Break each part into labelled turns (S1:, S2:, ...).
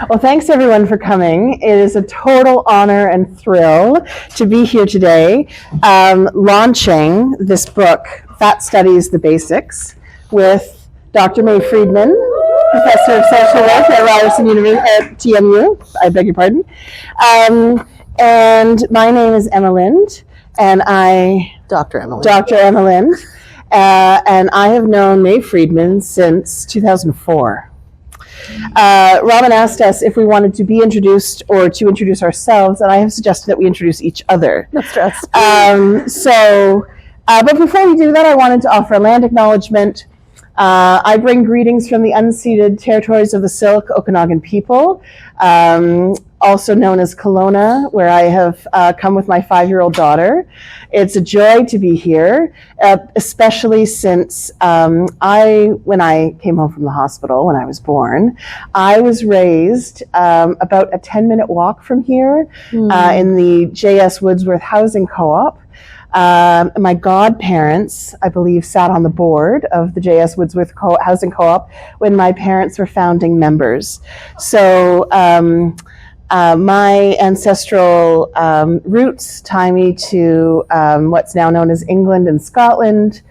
S1: Well, thanks everyone for coming. It is a total honor and thrill to be here today, launching this book, Fat Studies, The Basics, with Dr. May Friedman, Professor of Social Work at Ryerson University at TMU. I beg your pardon. And my name is Emma Lind, and
S2: Dr. Emma Lind.
S1: Dr. Emma Lind, and I have known May Friedman since 2004. Robin asked us if we wanted to be introduced or to introduce ourselves, and I have suggested that we introduce each other.
S2: No stress.
S1: But before we do that, I wanted to offer a land acknowledgement. I bring greetings from the unceded territories of the Syilx Okanagan people, also known as Kelowna, where I have come with my 5-year-old daughter. It's a joy to be here, especially since when I came home from the hospital when I was born, I was raised about a 10-minute walk from here in the J.S. Woodsworth Housing Co-op. My godparents, I believe, sat on the board of the J.S. Woodsworth Housing Co-op when my parents were founding members. So my ancestral roots tie me to what's now known as England and Scotland.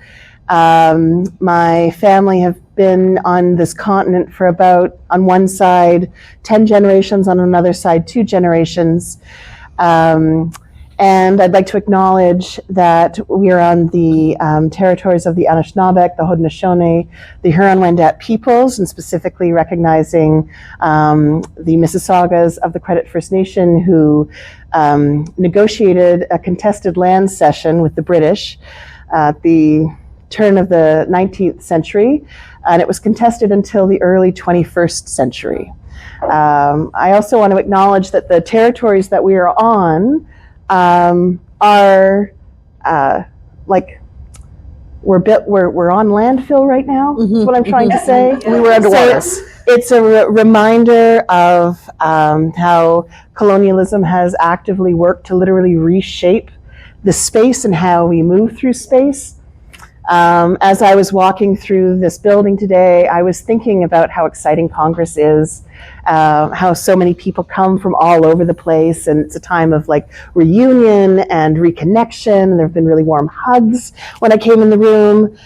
S1: My family have been on this continent for about, on one side, 10 generations, on another side, 2 generations. And I'd like to acknowledge that we are on the territories of the Anishinaabe, the Haudenosaunee, the Huron-Wendat peoples, and specifically recognizing the Mississaugas of the Credit First Nation who negotiated a contested land cession with the British at the turn of the 19th century, and it was contested until the early 21st century. I also want to acknowledge that the territories that we are on are we're on landfill right now. Is what I'm trying to say.
S2: We were underwater.
S1: So it's a reminder of how colonialism has actively worked to literally reshape the space and how we move through space. As I was walking through this building today, I was thinking about how exciting Congress is, how so many people come from all over the place, and it's a time of like reunion and reconnection. There have been really warm hugs when I came in the room.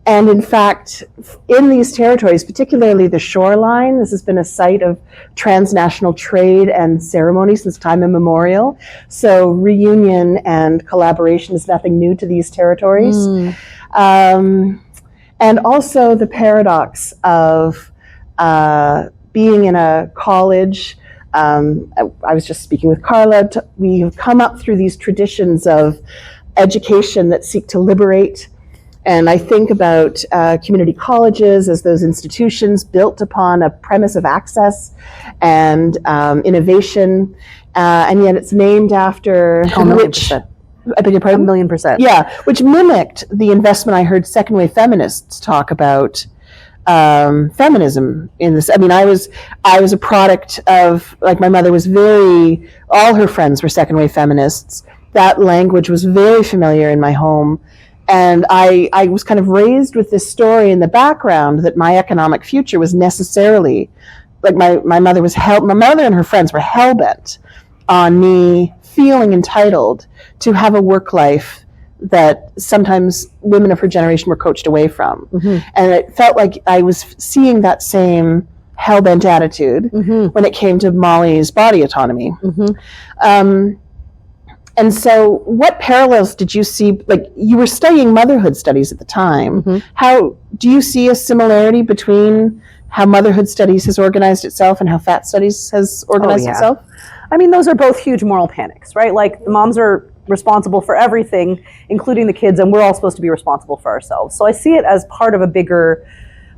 S1: And in fact, in these territories, particularly the shoreline, this has been a site of transnational trade and ceremony since time immemorial. So reunion and collaboration is nothing new to these territories. And also the paradox of being in a college. I was just speaking with Carla. We have come up through these traditions of education that seek to liberate. And I think about community colleges as those institutions built upon a premise of access and innovation, and yet it's named after which, I beg your pardon?
S2: 1,000,000%.
S1: Yeah, which mimicked the investment I heard second wave feminists talk about feminism in this. I mean, I was a product of, like, my mother was all her friends were second wave feminists. That language was very familiar in my home. And I was kind of raised with this story in the background that my economic future was necessarily, like my mother and her friends were hell-bent on me feeling entitled to have a work life that sometimes women of her generation were coached away from. And it felt like I was seeing that same hell-bent attitude when it came to Molly's body autonomy. And so what parallels did you see? Like, you were studying motherhood studies at the time. How do you see a similarity between how motherhood studies has organized itself and how fat studies has organized itself?
S2: I mean, those are both huge moral panics, right? Like, the moms are responsible for everything, including the kids, and we're all supposed to be responsible for ourselves. So I see it as part of a bigger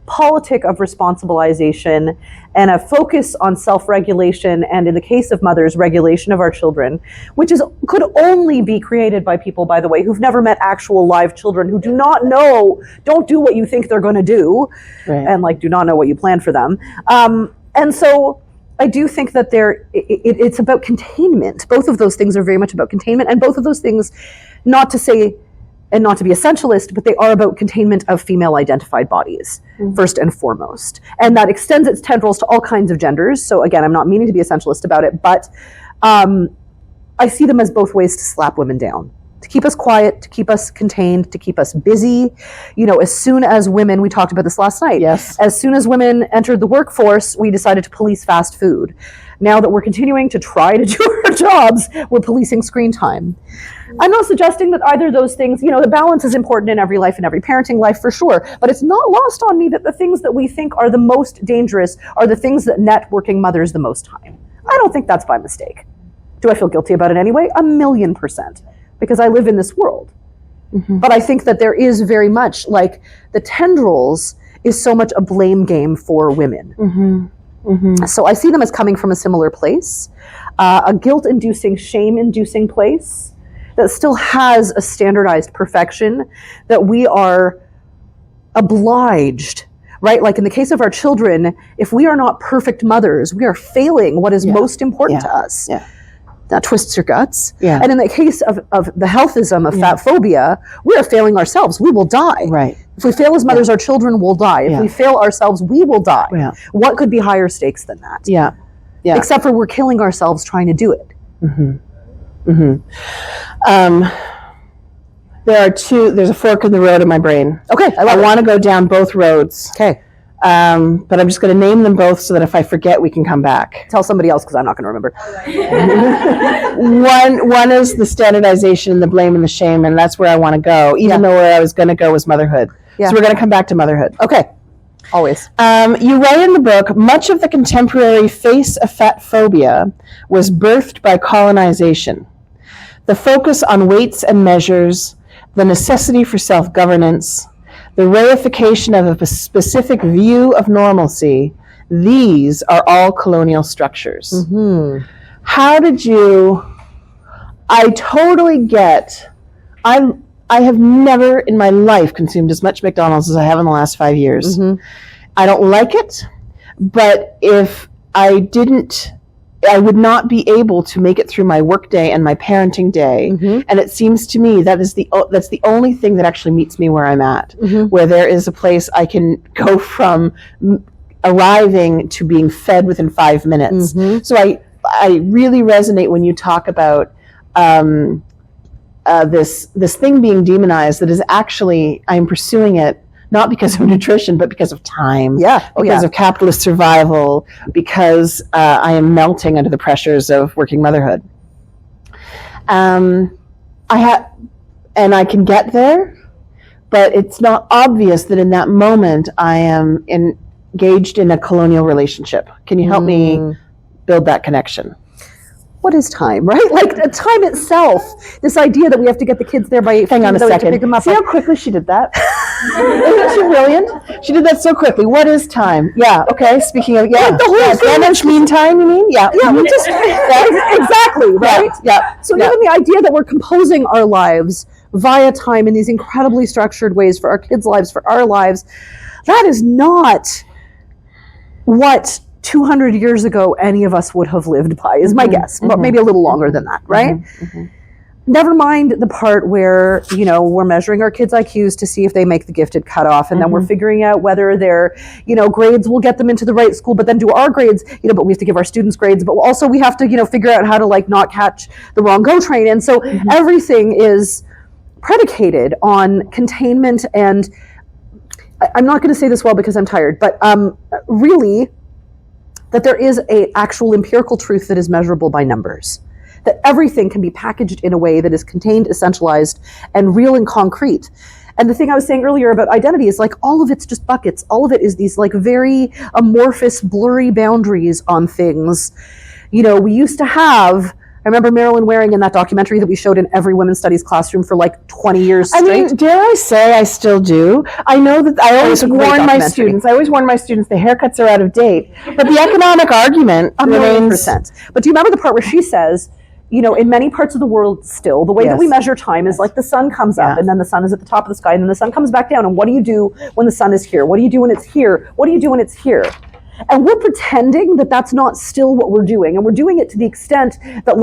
S2: politic of responsibilization and a focus on self-regulation, and in the case of mothers, regulation of our children, which could only be created by people, by the way, who've never met actual live children, who don't do what you think they're going to do, and do not know what you plan for them. And so I do think that it's about containment. Both of those things are very much about containment, and both of those things, not to say and not to be essentialist, but they are about containment of female-identified bodies, first and foremost. And that extends its tendrils to all kinds of genders. So again, I'm not meaning to be essentialist about it, but I see them as both ways to slap women down, to keep us quiet, to keep us contained, to keep us busy. As soon as women, we talked about this last night,
S1: yes.
S2: As soon as women entered the workforce, we decided to police fast food. Now that we're continuing to try to do our jobs, we're policing screen time. I'm not suggesting that either of those things, the balance is important in every life and every parenting life for sure, but it's not lost on me that the things that we think are the most dangerous are the things that net working mothers the most time. I don't think that's by mistake. Do I feel guilty about it anyway? 1,000,000%, because I live in this world. Mm-hmm. But I think that there is very much, like, the tendrils is so much a blame game for women. Mm-hmm. Mm-hmm. So I see them as coming from a similar place, a guilt-inducing, shame-inducing place that still has a standardized perfection that we are obliged, right? Like in the case of our children, if we are not perfect mothers, we are failing what is most important to us. Yeah. That twists your guts. Yeah. And in the case of the healthism of fat phobia, we are failing ourselves. We will die. Right. If we fail as mothers, our children will die. If we fail ourselves, we will die. Yeah. What could be higher stakes than that? Yeah. Yeah. Except for we're killing ourselves trying to do it. Mm-hmm. Mm-hmm.
S1: There's a fork in the road in my brain. Okay. I want to go down both roads. Okay. But I'm just going to name them both so that if I forget, we can come back.
S2: Tell somebody else because I'm not going to remember.
S1: One is the standardization and the blame and the shame, and that's where I want to go, even though where I was going to go was motherhood. Yeah. So we're going to come back to motherhood.
S2: Okay. Always.
S1: You write in the book, much of the contemporary face of fat phobia was birthed by colonization. The focus on weights and measures, the necessity for self-governance, the reification of a specific view of normalcy, these are all colonial structures. Mm-hmm. How did you... I totally get... I have never in my life consumed as much McDonald's as I have in the last 5 years. Mm-hmm. I don't like it, but if I didn't, I would not be able to make it through my work day and my parenting day. Mm-hmm. And it seems to me that's the only thing that actually meets me where I'm at, where there is a place I can go from arriving to being fed within 5 minutes. Mm-hmm. So I really resonate when you talk about this thing being demonized that is actually, I'm pursuing it not because of nutrition, but because of time. Yeah. Because of capitalist survival, because I am melting under the pressures of working motherhood. And I can get there, but it's not obvious that in that moment I am engaged in a colonial relationship. Can you help me build that connection?
S2: What is time, right? Like time itself, this idea that we have to get the kids there by 8.
S1: Hang on a second. Pick them up. See how quickly she did that? Isn't she brilliant? She did that so quickly. What is time? Yeah, okay, speaking of, like the whole mean time, you mean? Yeah.
S2: Yeah, we just, exactly, right? Yeah. So even the idea that we're composing our lives via time in these incredibly structured ways for our kids' lives, for our lives, that is not what 200 years ago any of us would have lived by, is my guess, but maybe a little longer than that, right? Never mind the part where, we're measuring our kids' IQs to see if they make the gifted cutoff, and then we're figuring out whether their, grades will get them into the right school, but then do our grades, but we have to give our students grades, but also we have to, figure out how to not catch the wrong GO train. And so everything is predicated on containment, and I'm not going to say this well because I'm tired, but really, that there is an actual empirical truth that is measurable by numbers, that everything can be packaged in a way that is contained, essentialized, and real and concrete. And the thing I was saying earlier about identity is all of it's just buckets. All of it is these very amorphous, blurry boundaries on things. We used to have, I remember Marilyn Waring in that documentary that we showed in every women's studies classroom for 20 years straight.
S1: I mean, dare I say I still do? I know that I always warn my students. The haircuts are out of date. But the economic argument remains.
S2: 1,000,000%. But do you remember the part where she says, in many parts of the world still, the way that we measure time is the sun comes up and then the sun is at the top of the sky and then the sun comes back down. And what do you do when the sun is here? What do you do when it's here? What do you do when it's here? And we're pretending that that's not still what we're doing. And we're doing it to the extent that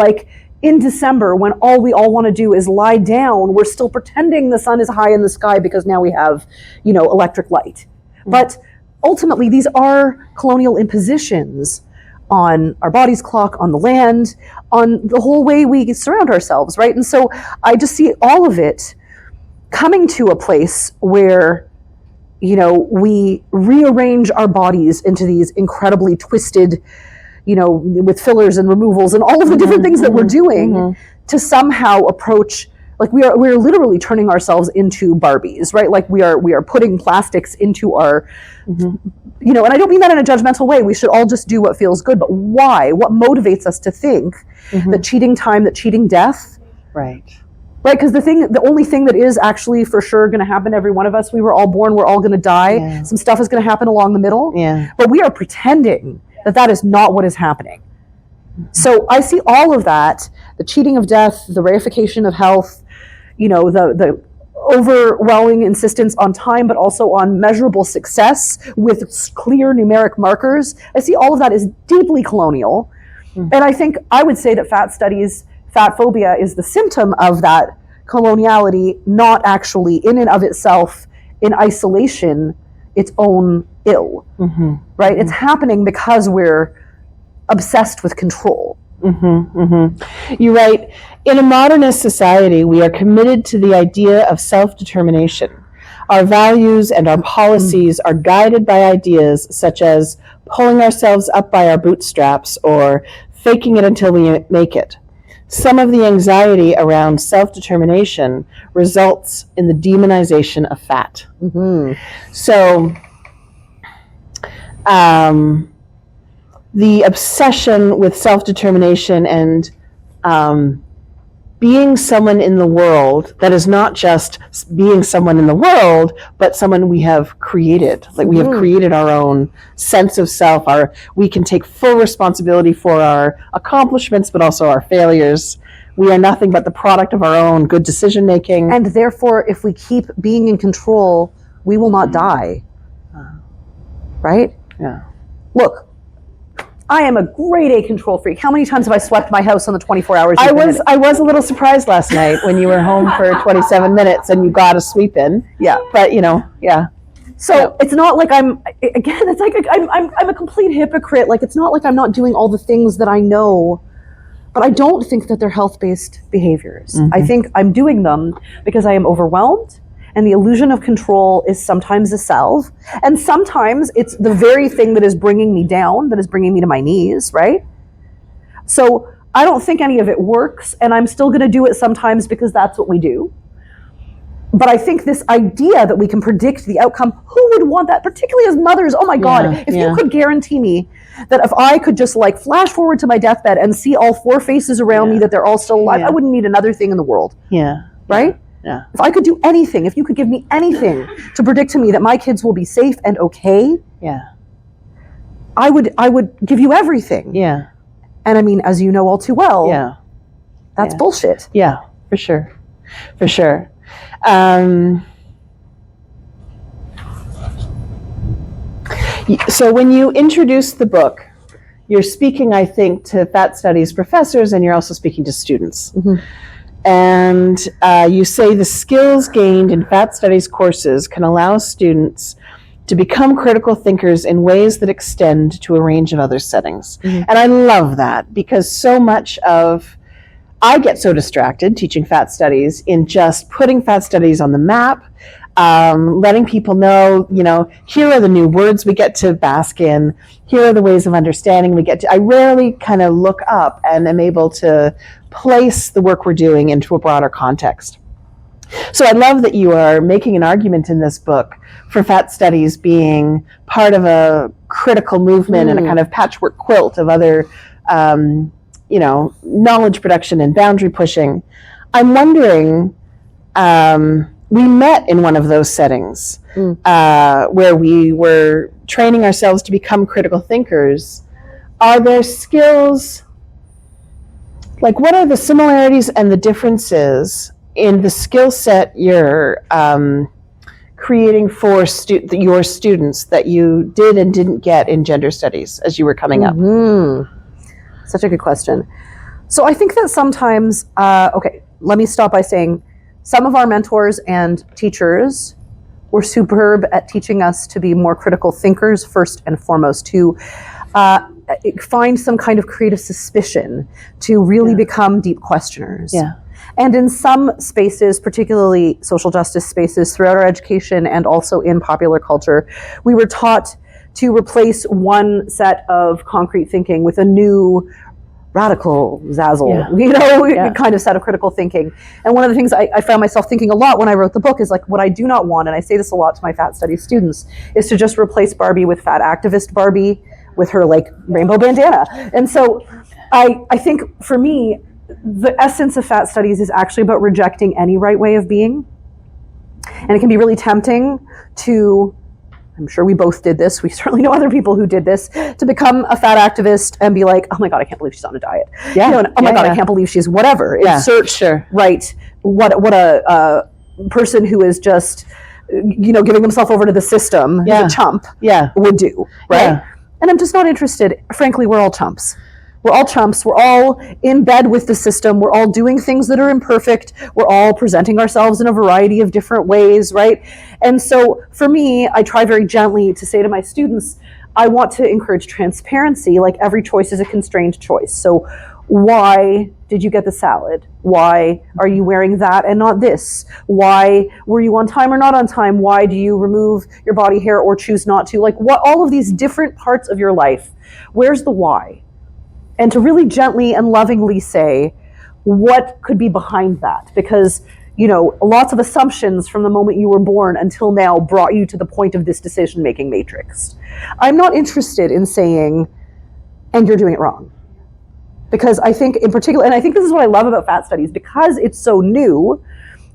S2: in December, when all we all want to do is lie down, we're still pretending the sun is high in the sky because now we have, electric light. But ultimately, these are colonial impositions on our body's clock, on the land, on the whole way we surround ourselves, right? And so I just see all of it coming to a place where, we rearrange our bodies into these incredibly twisted, with fillers and removals and all of the different things that we're doing to somehow approach, like we're literally turning ourselves into Barbies, right? Like we are putting plastics into our, and I don't mean that in a judgmental way. We should all just do what feels good, but why? What motivates us to think that cheating time, that cheating death?
S1: Right.
S2: Right, because the only thing that is actually for sure going to happen to every one of us, we were all born, we're all going to die. Yeah. Some stuff is going to happen along the middle. Yeah. But we are pretending that is not what is happening. So I see all of that, the cheating of death, the reification of health, the overwhelming insistence on time, but also on measurable success with clear numeric markers. I see all of that as deeply colonial. And I think I would say that fat phobia is the symptom of that coloniality, not actually in and of itself, in isolation, its own ill, right? It's happening because we're obsessed with control.
S1: You're right. In a modernist society, we are committed to the idea of self-determination. Our values and our policies are guided by ideas such as pulling ourselves up by our bootstraps or faking it until we make it. Some of the anxiety around self-determination results in the demonization of fat. So, the obsession with self-determination and being someone in the world that is not just being someone in the world, but someone we have created. Like we have created our own sense of self. We can take full responsibility for our accomplishments, but also our failures. We are nothing but the product of our own good decision making.
S2: And therefore, if we keep being in control, we will not die. Right?
S1: Yeah.
S2: Look, I am a grade A control freak. How many times have I swept my house on the 24 hours?
S1: I was a little surprised last night when you were home for 27 minutes and you got a sweep in.
S2: Yeah.
S1: But, yeah.
S2: So it's not like it's like I'm a complete hypocrite. Like, it's not like I'm not doing all the things that I know, but I don't think that they're health-based behaviors. I think I'm doing them because I am overwhelmed. And the illusion of control is sometimes a salve. And sometimes it's the very thing that is bringing me down, that is bringing me to my knees, right? So I don't think any of it works, and I'm still going to do it sometimes because that's what we do. But I think this idea that we can predict the outcome, who would want that, particularly as mothers? Oh my God, if you could guarantee me that if I could just like flash forward to my deathbed and see all four faces around me, that they're all still alive, I wouldn't need another thing in the world.
S1: Yeah.
S2: Right?
S1: Yeah.
S2: If I could do anything, if you could give me anything to predict to me that my kids will be safe and okay, I would give you everything.
S1: Yeah.
S2: And I mean, as you know all too well, that's bullshit.
S1: Yeah, for sure. For sure. So when you introduced the book, you're speaking, I think, to fat studies professors, and you're also speaking to students. And you say the skills gained in fat studies courses can allow students to become critical thinkers in ways that extend to a range of other settings. And I love that, because so much of, I get so distracted teaching fat studies in just putting fat studies on the map, letting people know, here are the new words we get to bask in, here are the ways of understanding we get to. I rarely kind of look up and am able to place the work we're doing into a broader context. So I love that you are making an argument in this book for fat studies being part of a critical movement and a kind of patchwork quilt of other, knowledge production and boundary pushing. I'm wondering, we met in one of those settings where we were training ourselves to become critical thinkers. Are there skills, like what are the similarities and the differences in the skill set you're creating for your students that you did and didn't get in gender studies as you were coming up?
S2: Such a good question. So I think that sometimes, let me stop by saying some of our mentors and teachers were superb at teaching us to be more critical thinkers first and foremost, to find some kind of creative suspicion, to really become deep questioners.
S1: Yeah.
S2: And in some spaces, particularly social justice spaces throughout our education and also in popular culture, we were taught to replace one set of concrete thinking with a new radical zazzle, kind of set of critical thinking. And one of the things I found myself thinking a lot when I wrote the book is like, what I do not want, and I say this a lot to my fat studies students, is to just replace Barbie with fat activist Barbie with her like rainbow bandana. And so I think for me, the essence of fat studies is actually about rejecting any right way of being. And it can be really tempting to, I'm sure we both did this, we certainly know other people who did this, to become a fat activist and be like, oh my God, I can't believe she's on a diet.
S1: Yeah.
S2: And, oh my God, I can't believe she's whatever.
S1: Yeah.
S2: Insert,
S1: Sure.
S2: Right, what a person who is just, giving themselves over to the system, who's a chump, would do, right? Yeah. And I'm just not interested. Frankly, we're all chumps. We're all chumps. We're all in bed with the system. We're all doing things that are imperfect. We're all presenting ourselves in a variety of different ways, right? And so for me, I try very gently to say to my students, I want to encourage transparency. Like every choice is a constrained choice. So why did you get the salad? Why are you wearing that and not this? Why were you on time or not on time? Why do you remove your body hair or choose not to? Like what, all of these different parts of your life, where's the why? And to really gently and lovingly say what could be behind that. Because, lots of assumptions from the moment you were born until now brought you to the point of this decision-making matrix. I'm not interested in saying, and you're doing it wrong. Because I think in particular, and I think this is what I love about fat studies, because it's so new,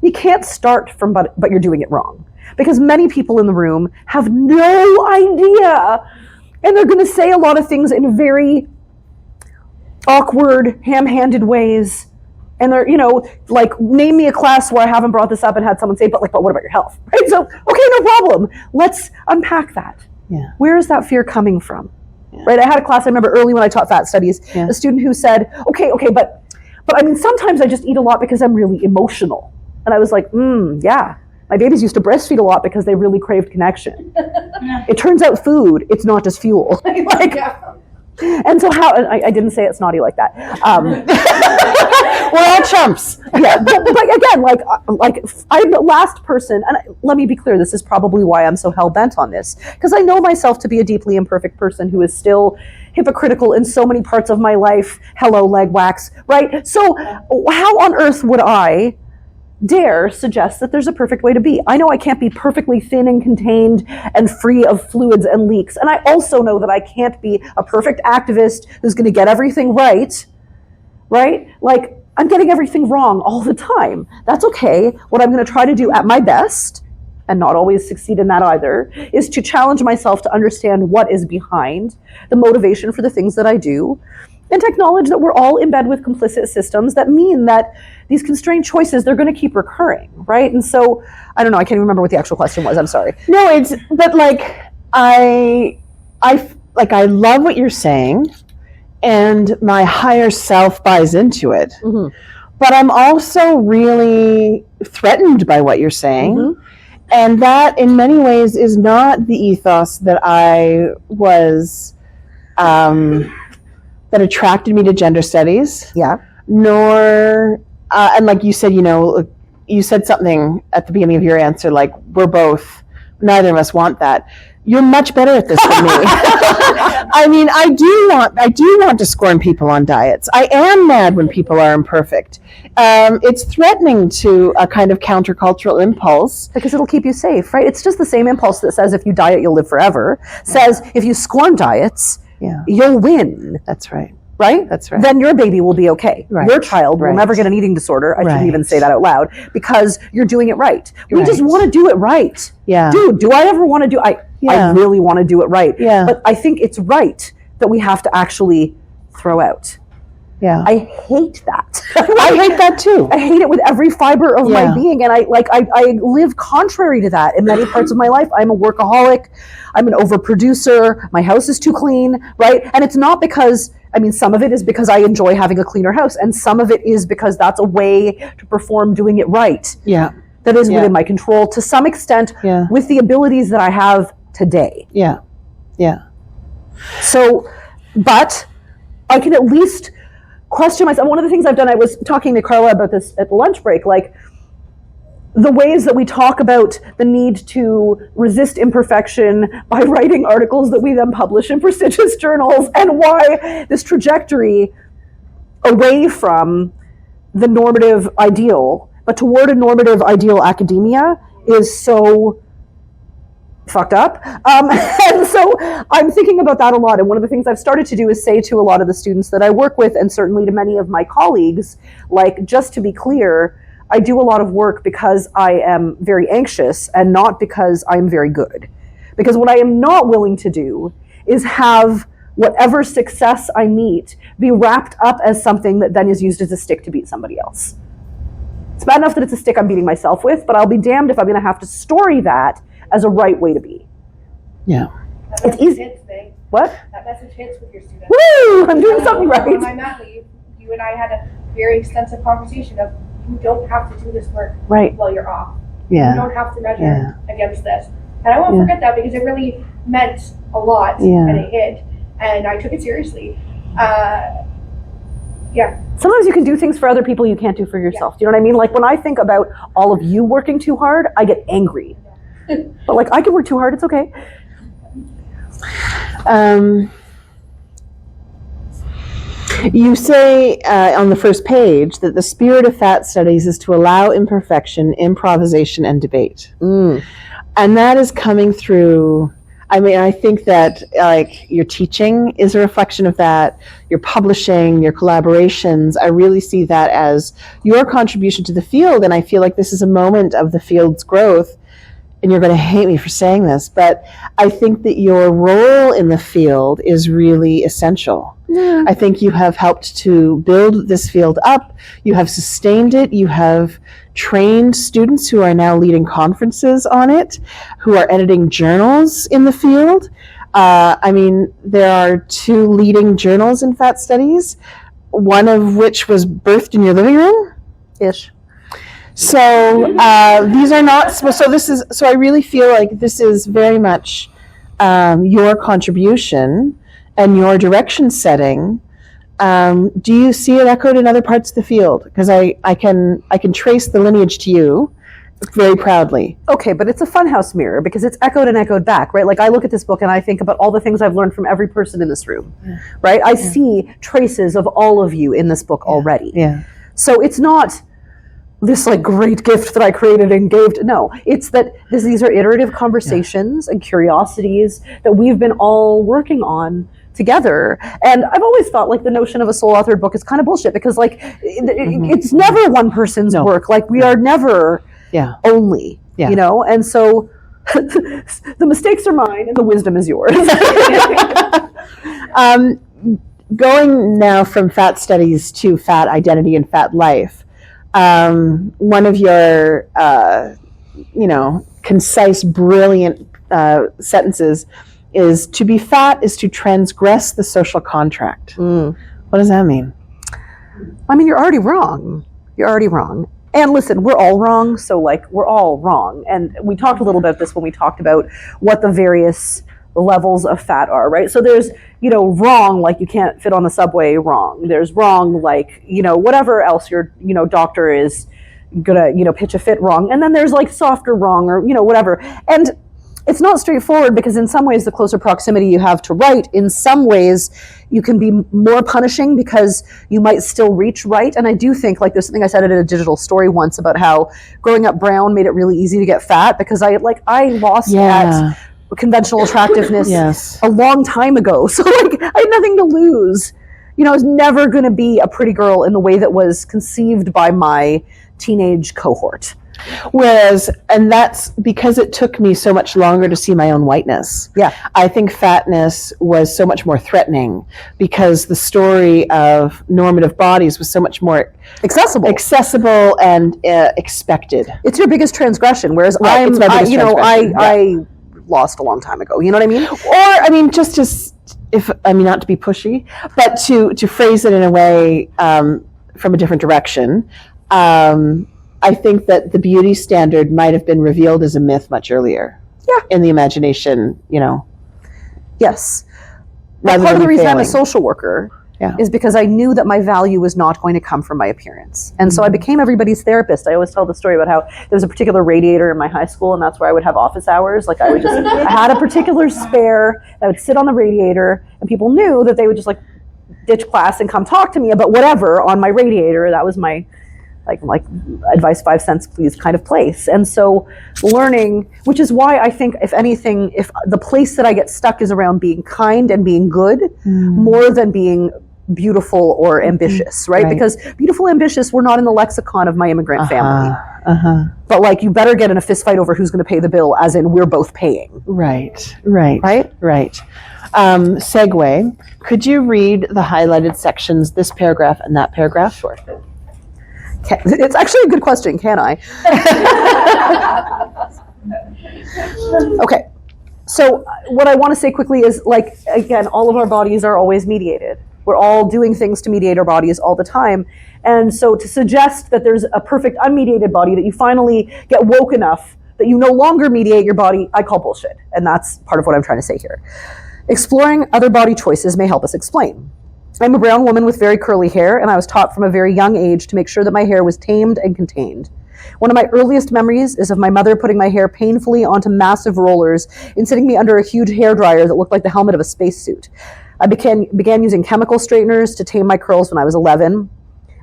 S2: you can't start from but you're doing it wrong. Because many people in the room have no idea. And they're going to say a lot of things in very awkward, ham-handed ways. And they're, like, name me a class where I haven't brought this up and had someone say, but what about your health? Right? So, okay, no problem. Let's unpack that.
S1: Yeah.
S2: Where is that fear coming from? Yeah. Right? I had a class, I remember early when I taught fat studies, a student who said, okay, but I mean, sometimes I just eat a lot because I'm really emotional. And I was like, yeah. My babies used to breastfeed a lot because they really craved connection. It turns out food, it's not just fuel. And so I didn't say it snotty like that.
S1: We're all chumps.
S2: Yeah, but again, I'm the last person, and let me be clear, this is probably why I'm so hell-bent on this, because I know myself to be a deeply imperfect person who is still hypocritical in so many parts of my life. Hello, leg wax, right? So how on earth would I dare suggest that there's a perfect way to be? I know I can't be perfectly thin and contained and free of fluids and leaks. And I also know that I can't be a perfect activist who's going to get everything right? Like, I'm getting everything wrong all the time. That's okay. What I'm going to try to do at my best, and not always succeed in that either, is to challenge myself to understand what is behind the motivation for the things that I do, and to acknowledge that we're all in bed with complicit systems that mean that these constrained choices, they're going to keep recurring, right? And so, I don't know, I can't even remember what the actual question was, I'm sorry.
S1: No, but I love what you're saying, and my higher self buys into it. Mm-hmm. But I'm also really threatened by what you're saying. Mm-hmm. And that, in many ways, is not the ethos that I was, that attracted me to gender studies.
S2: Yeah.
S1: Nor, and like you said, you said something at the beginning of your answer, like, neither of us want that. You're much better at this than me. I mean, I do want to scorn people on diets. I am mad when people are imperfect. It's threatening to a kind of countercultural impulse.
S2: Because it'll keep you safe, right? It's just the same impulse that says if you diet, you'll live forever. Says if you scorn diets, you'll win.
S1: That's right.
S2: Right?
S1: That's right.
S2: Then your baby will be okay.
S1: Right.
S2: Your child will never get an eating disorder. I shouldn't even say that out loud, because you're doing it right. We just want to do it right.
S1: Yeah.
S2: Dude, do I ever want to do I really want to do it right.
S1: Yeah.
S2: But I think it's right that we have to actually throw out.
S1: Yeah.
S2: I hate that.
S1: I hate that too.
S2: I hate it with every fiber of my being. And I live contrary to that in many parts of my life. I'm a workaholic. I'm an overproducer. My house is too clean, right? And it's not because I mean, some of it is because I enjoy having a cleaner house, and some of it is because that's a way to perform doing it right.
S1: Yeah.
S2: That is within my control to some extent with the abilities that I have today.
S1: Yeah. Yeah.
S2: So, but I can at least question myself. One of the things I've done, I was talking to Carla about this at the lunch break, like the ways that we talk about the need to resist imperfection by writing articles that we then publish in prestigious journals, and why this trajectory away from the normative ideal, but toward a normative ideal academia is so fucked up. And so I'm thinking about that a lot. And one of the things I've started to do is say to a lot of the students that I work with, and certainly to many of my colleagues, like, just to be clear, I do a lot of work because I am very anxious and not because I'm very good. Because what I am not willing to do is have whatever success I meet be wrapped up as something that then is used as a stick to beat somebody else. It's bad enough that it's a stick I'm beating myself with, but I'll be damned if I'm going to have to story that as a right way to be.
S1: Yeah.
S3: It's easy. Hits,
S2: what?
S3: That message hits with your students.
S2: Woo! I'm doing something right.
S3: On my mat leave, you and I had a very extensive conversation of, you don't have to do this work while you're off.
S1: Yeah.
S3: You don't have to measure against this. And I won't forget that, because it really meant a lot, and it hit. And I took it seriously.
S2: Sometimes you can do things for other people you can't do for yourself. Do you know what I mean? Like, when I think about all of you working too hard, I get angry. But like, I can work too hard, it's okay.
S1: You say on the first page that the spirit of fat studies is to allow imperfection, improvisation, and debate. And that is coming through. I mean, I think that like your teaching is a reflection of that. Your publishing, your collaborations, I really see that as your contribution to the field. And I feel like this is a moment of the field's growth. And you're going to hate me for saying this, but I think that your role in the field is really essential. Yeah. I think you have helped to build this field up. You have sustained it. You have trained students who are now leading conferences on it, who are editing journals in the field. I mean, there are 2 leading journals in fat studies, one of which was birthed in your living room.
S2: Ish.
S1: So these are not, so I really feel like this is very much your contribution and your direction setting. Do you see it echoed in other parts of the field? Because I can trace the lineage to you very proudly.
S2: Okay, but it's a funhouse mirror because it's echoed and echoed back, right? Like, I look at this book and I think about all the things I've learned from every person in this room, right? I see traces of all of you in this book already.
S1: Yeah.
S2: So it's not this like great gift that I created and gave to, no, it's that these are iterative conversations and curiosities that we've been all working on together. And I've always thought like the notion of a sole authored book is kind of bullshit, because like it's never one person's work. Like, we are never only, you know? And so the mistakes are mine and the wisdom is yours.
S1: Going now from fat studies to fat identity and fat life, one of your, concise, brilliant sentences is, to be fat is to transgress the social contract. What does that mean?
S2: I mean, you're already wrong. You're already wrong. And listen, we're all wrong, so like, we're all wrong. And we talked a little about this when we talked about what the various levels of fat are, right? So there's, wrong, like you can't fit on the subway, wrong. There's wrong, like, whatever else your, doctor is gonna, pitch a fit, wrong. And then there's like softer wrong, or, whatever. And it's not straightforward, because in some ways the closer proximity you have to right, in some ways you can be more punishing because you might still reach right. And I do think, like, there's something I said in a digital story once about how growing up brown made it really easy to get fat, because I lost at conventional attractiveness a long time ago. So like, I had nothing to lose. I was never going to be a pretty girl in the way that was conceived by my teenage cohort.
S1: Whereas, and that's because it took me so much longer to see my own whiteness.
S2: Yeah.
S1: I think fatness was so much more threatening because the story of normative bodies was so much more accessible and expected.
S2: It's your biggest transgression. Whereas I lost a long time ago. You know what I mean?
S1: Or, I mean, just not to be pushy, but to phrase it in a way from a different direction, I think that the beauty standard might have been revealed as a myth much earlier.
S2: Yeah.
S1: In the imagination,
S2: Yes. Part of the reason I'm a social worker is because I knew that my value was not going to come from my appearance. And so I became everybody's therapist. I always tell the story about how there was a particular radiator in my high school, and that's where I would have office hours. Like I had a particular spare, I would sit on the radiator, and people knew that they would just like ditch class and come talk to me about whatever on my radiator. That was my like advice 5 cents please kind of place. And so learning, which is why I think if anything, if the place that I get stuck is around being kind and being good more than being beautiful or ambitious, right? Because beautiful, ambitious were not in the lexicon of my immigrant family. But like, you better get in a fist fight over who's going to pay the bill, as in we're both paying.
S1: Right. Segue. Could you read the highlighted sections, this paragraph and that paragraph? Sure.
S2: It's actually a good question, can I? Okay. So what I want to say quickly is, like, again, all of our bodies are always mediated. We're all doing things to mediate our bodies all the time. And so to suggest that there's a perfect unmediated body, that you finally get woke enough that you no longer mediate your body, I call bullshit. And that's part of what I'm trying to say here. Exploring other body choices may help us explain. I'm a brown woman with very curly hair, and I was taught from a very young age to make sure that my hair was tamed and contained. One of my earliest memories is of my mother putting my hair painfully onto massive rollers and sitting me under a huge hairdryer that looked like the helmet of a spacesuit. I began using chemical straighteners to tame my curls when I was 11.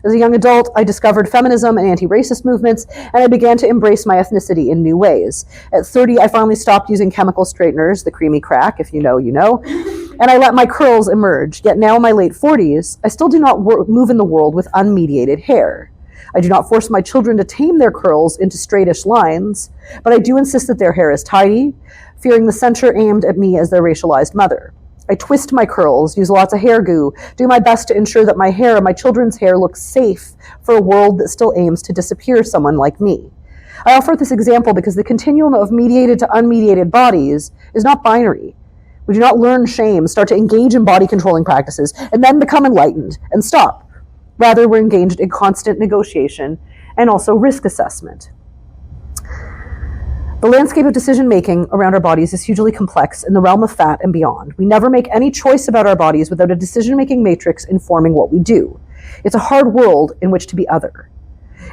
S2: As a young adult, I discovered feminism and anti-racist movements, and I began to embrace my ethnicity in new ways. At 30, I finally stopped using chemical straighteners, the creamy crack, if you know, you know, and I let my curls emerge. Yet now in my late 40s, I still do not move in the world with unmediated hair. I do not force my children to tame their curls into straightish lines, but I do insist that their hair is tidy, fearing the censure aimed at me as their racialized mother. I twist my curls, use lots of hair goo, do my best to ensure that my hair and my children's hair looks safe for a world that still aims to disappear someone like me. I offer this example because the continuum of mediated to unmediated bodies is not binary. We do not learn shame, start to engage in body controlling practices, and then become enlightened and stop. Rather, we're engaged in constant negotiation and also risk assessment. The landscape of decision-making around our bodies is hugely complex in the realm of fat and beyond. We never make any choice about our bodies without a decision-making matrix informing what we do. It's a hard world in which to be other.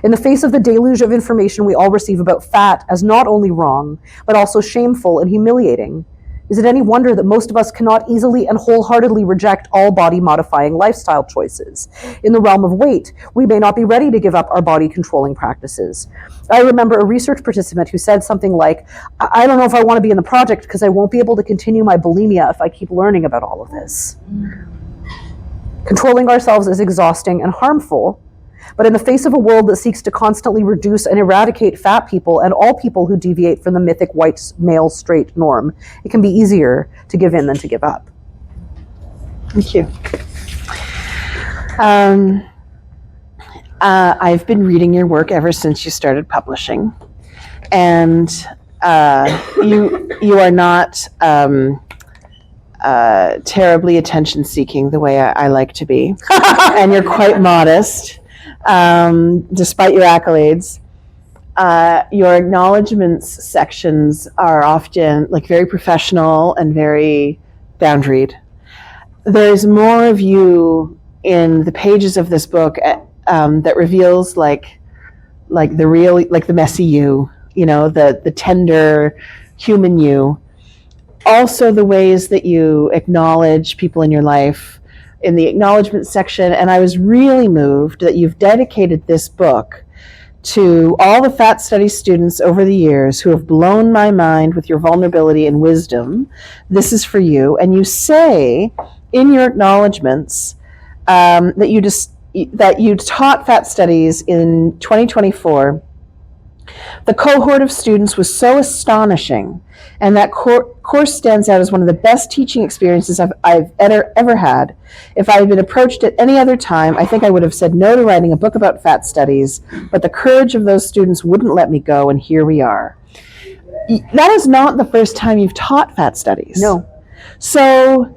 S2: In the face of the deluge of information we all receive about fat as not only wrong, but also shameful and humiliating, is it any wonder that most of us cannot easily and wholeheartedly reject all body-modifying lifestyle choices? In the realm of weight, we may not be ready to give up our body-controlling practices. I remember a research participant who said something like, I don't know if I want to be in the project because I won't be able to continue my bulimia if I keep learning about all of this. Controlling ourselves is exhausting and harmful, but in the face of a world that seeks to constantly reduce and eradicate fat people and all people who deviate from the mythic white male straight norm, it can be easier to give in than to give up.
S1: Thank you. I've been reading your work ever since you started publishing, and you are not terribly attention-seeking the way I like to be, and you're quite modest. Despite your accolades, your acknowledgements sections are often like very professional and very boundaried. There's more of you in the pages of this book that reveals like the real, like the messy you, the tender human you. Also the ways that you acknowledge people in your life in the acknowledgement section, and I was really moved that you've dedicated this book to all the fat studies students over the years who have blown my mind with your vulnerability and wisdom. This is for you. And you say in your acknowledgements that you taught fat studies in 2024. The cohort of students was so astonishing, and that course stands out as one of the best teaching experiences I've ever had. If I had been approached at any other time, I think I would have said no to writing a book about fat studies, but the courage of those students wouldn't let me go, and here we are. That is not the first time you've taught fat studies.
S2: No.
S1: So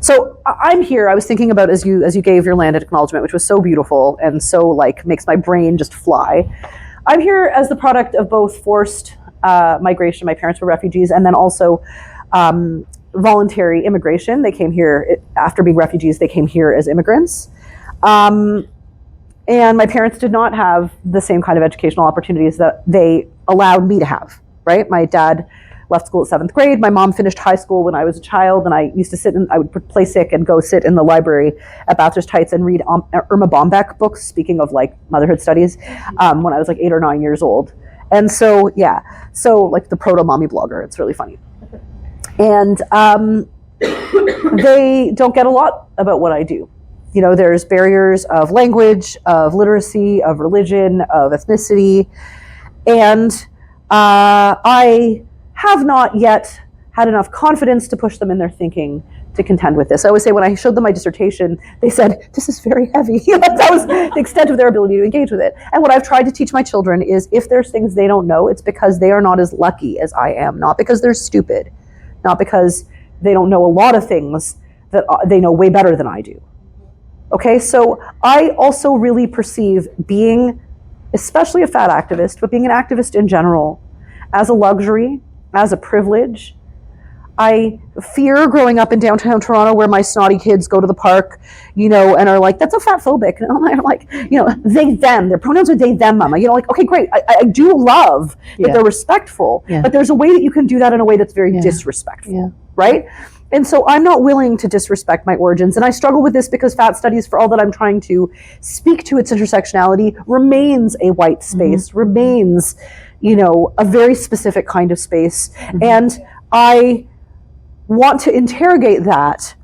S2: So I'm here. I was thinking about as you gave your landed acknowledgement, which was so beautiful and so like makes my brain just fly. I'm here as the product of both forced migration. My parents were refugees, and then also voluntary immigration. They came here after being refugees. They came here as immigrants. And my parents did not have the same kind of educational opportunities that they allowed me to have, right? My dad left school at 7th grade. My mom finished high school when I was a child, and I used to I would play sick and go sit in the library at Bathurst Heights and read Irma Bombeck books, speaking of like motherhood studies, when I was like 8 or 9 years old. And so, yeah, so like the proto-mommy blogger, it's really funny. And they don't get a lot about what I do. You know, there's barriers of language, of literacy, of religion, of ethnicity. And I have not yet had enough confidence to push them in their thinking to contend with this. I always say when I showed them my dissertation, they said, this is very heavy. That was the extent of their ability to engage with it. And what I've tried to teach my children is if there's things they don't know, it's because they are not as lucky as I am, not because they're stupid, not because they don't know a lot of things that they know way better than I do. Okay, so I also really perceive being, especially a fat activist, but being an activist in general, as a luxury, as a privilege. I fear growing up in downtown Toronto where my snotty kids go to the park, you know, and are like, that's a fat phobic. And I'm like, you know, they, them, their pronouns are they, them, mama. You know, like, okay, great. I do love that they're respectful, but there's a way that you can do that in a way that's very disrespectful, right? And so I'm not willing to disrespect my origins. And I struggle with this because fat studies, for all that I'm trying to speak to its intersectionality, remains a white space, remains, you know, a very specific kind of space. And I want to interrogate that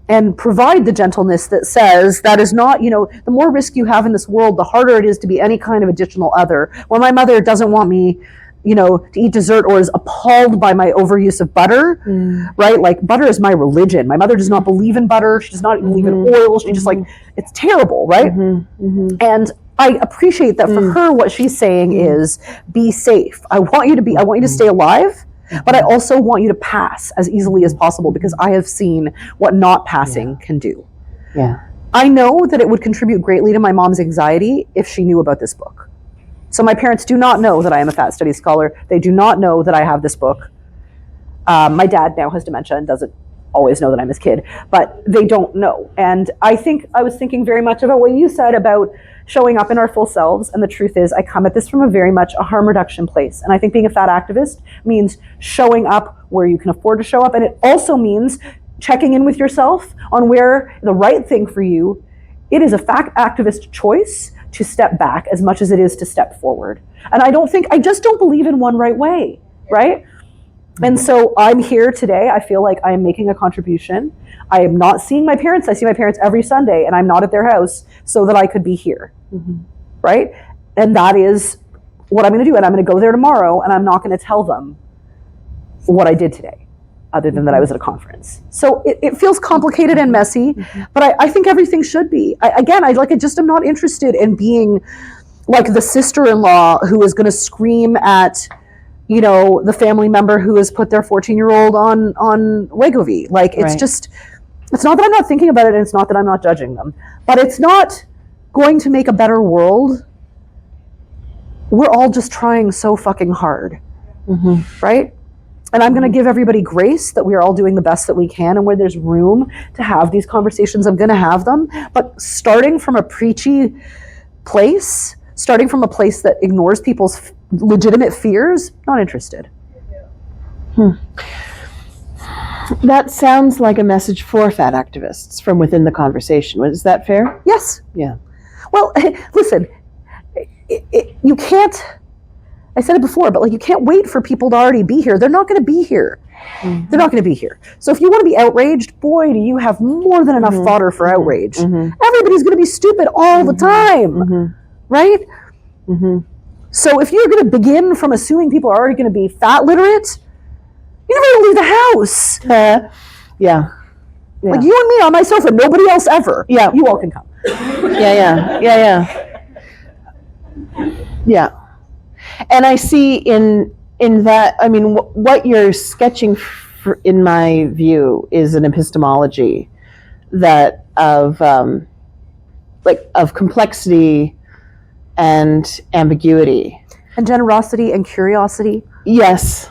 S2: and provide the gentleness that says that is not, you know, the more risk you have in this world, the harder it is to be any kind of additional other. When my mother doesn't want me, you know, to eat dessert or is appalled by my overuse of butter, right? Like butter is my religion. My mother does not believe in butter. She does not believe in oil. She just like, it's terrible, right? And I appreciate that for her, what she's saying is be safe. I want you to stay alive, but I also want you to pass as easily as possible because I have seen what not passing can do. I know that it would contribute greatly to my mom's anxiety if she knew about this book. So my parents do not know that I am a fat studies scholar. They do not know that I have this book. My dad now has dementia and doesn't always know that I'm his kid, but they don't know. And I think I was thinking very much about what you said about showing up in our full selves. And the truth is I come at this from a very much a harm reduction place. And I think being a fat activist means showing up where you can afford to show up. And it also means checking in with yourself on where the right thing for you. It is a fat activist choice to step back as much as it is to step forward. And I just don't believe in one right way, right? And so I'm here today. I feel like I am making a contribution. I am not seeing my parents. I see my parents every Sunday and I'm not at their house so that I could be here, right? And that is what I'm going to do. And I'm going to go there tomorrow and I'm not going to tell them what I did today, other than that I was at a conference. So it feels complicated and messy, but I think everything should be. I just am not interested in being like the sister-in-law who is going to scream at, you know, the family member who has put their 14-year-old on Wegovy. Like, it's just, it's not that I'm not thinking about it and it's not that I'm not judging them, but it's not going to make a better world. We're all just trying so fucking hard, right? And I'm going to give everybody grace that we are all doing the best that we can, and where there's room to have these conversations, I'm going to have them. But starting from a preachy place, starting from a place that ignores people's legitimate fears, not interested.
S1: That sounds like a message for fat activists from within the conversation. Is that fair?
S2: Yes.
S1: Yeah.
S2: Well, listen, you can't, I said it before, but like you can't wait for people to already be here. They're not going to be here. They're not going to be here. So if you want to be outraged, boy, do you have more than enough fodder for outrage. Everybody's going to be stupid all the time, right? So if you're going to begin from assuming people are already going to be fat literate, you're never going to leave the house. Like you and me on my sofa, nobody else ever. You all can come.
S1: Yeah. And I see in that, I mean, what you're sketching in my view is an epistemology that of of complexity and ambiguity.
S2: And generosity and curiosity.
S1: Yes.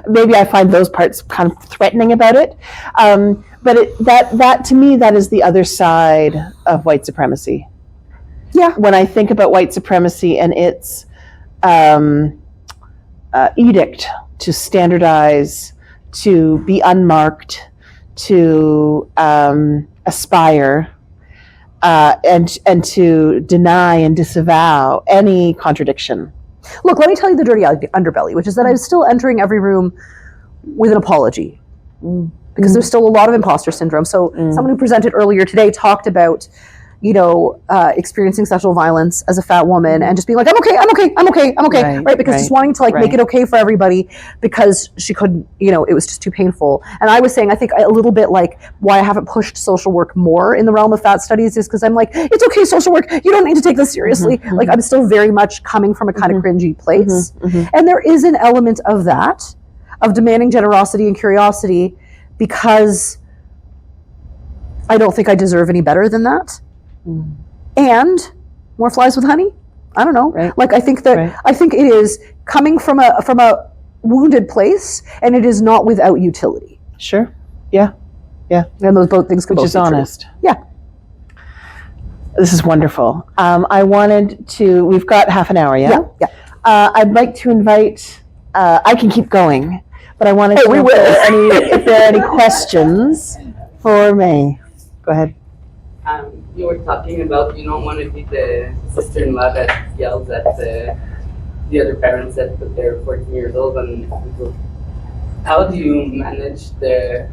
S1: Maybe I find those parts kind of threatening about it. But that to me, that is the other side of white supremacy.
S2: Yeah.
S1: When I think about white supremacy and its edict to standardize, to be unmarked, to aspire, and to deny and disavow any contradiction.
S2: Look, let me tell you the dirty underbelly, which is that I'm still entering every room with an apology. Because there's still a lot of imposter syndrome. So someone who presented earlier today talked about, experiencing sexual violence as a fat woman and just being like, I'm okay, right? Because just wanting to make it okay for everybody because she couldn't, it was just too painful. And I was saying, I think a little bit like why I haven't pushed social work more in the realm of fat studies is because I'm like, it's okay, social work, you don't need to take this seriously. Like I'm still very much coming from a kind of cringy place. And there is an element of that, of demanding generosity and curiosity, because I don't think I deserve any better than that. And more flies with honey? I don't know.
S1: Right.
S2: Like I think that I think it is coming from a wounded place, and it is not without utility.
S1: Sure. Yeah.
S2: And those both things can both be true.
S1: Which is honest.
S2: Yeah.
S1: This is wonderful. I wanted to. We've got half an hour. Yeah. I'd like to invite. I can keep going, but I wanted to know if there are any questions for me. Go ahead.
S4: You were talking about you don't want to be the sister-in-law that yells at the other parents that put their 14 years old on. How do you manage the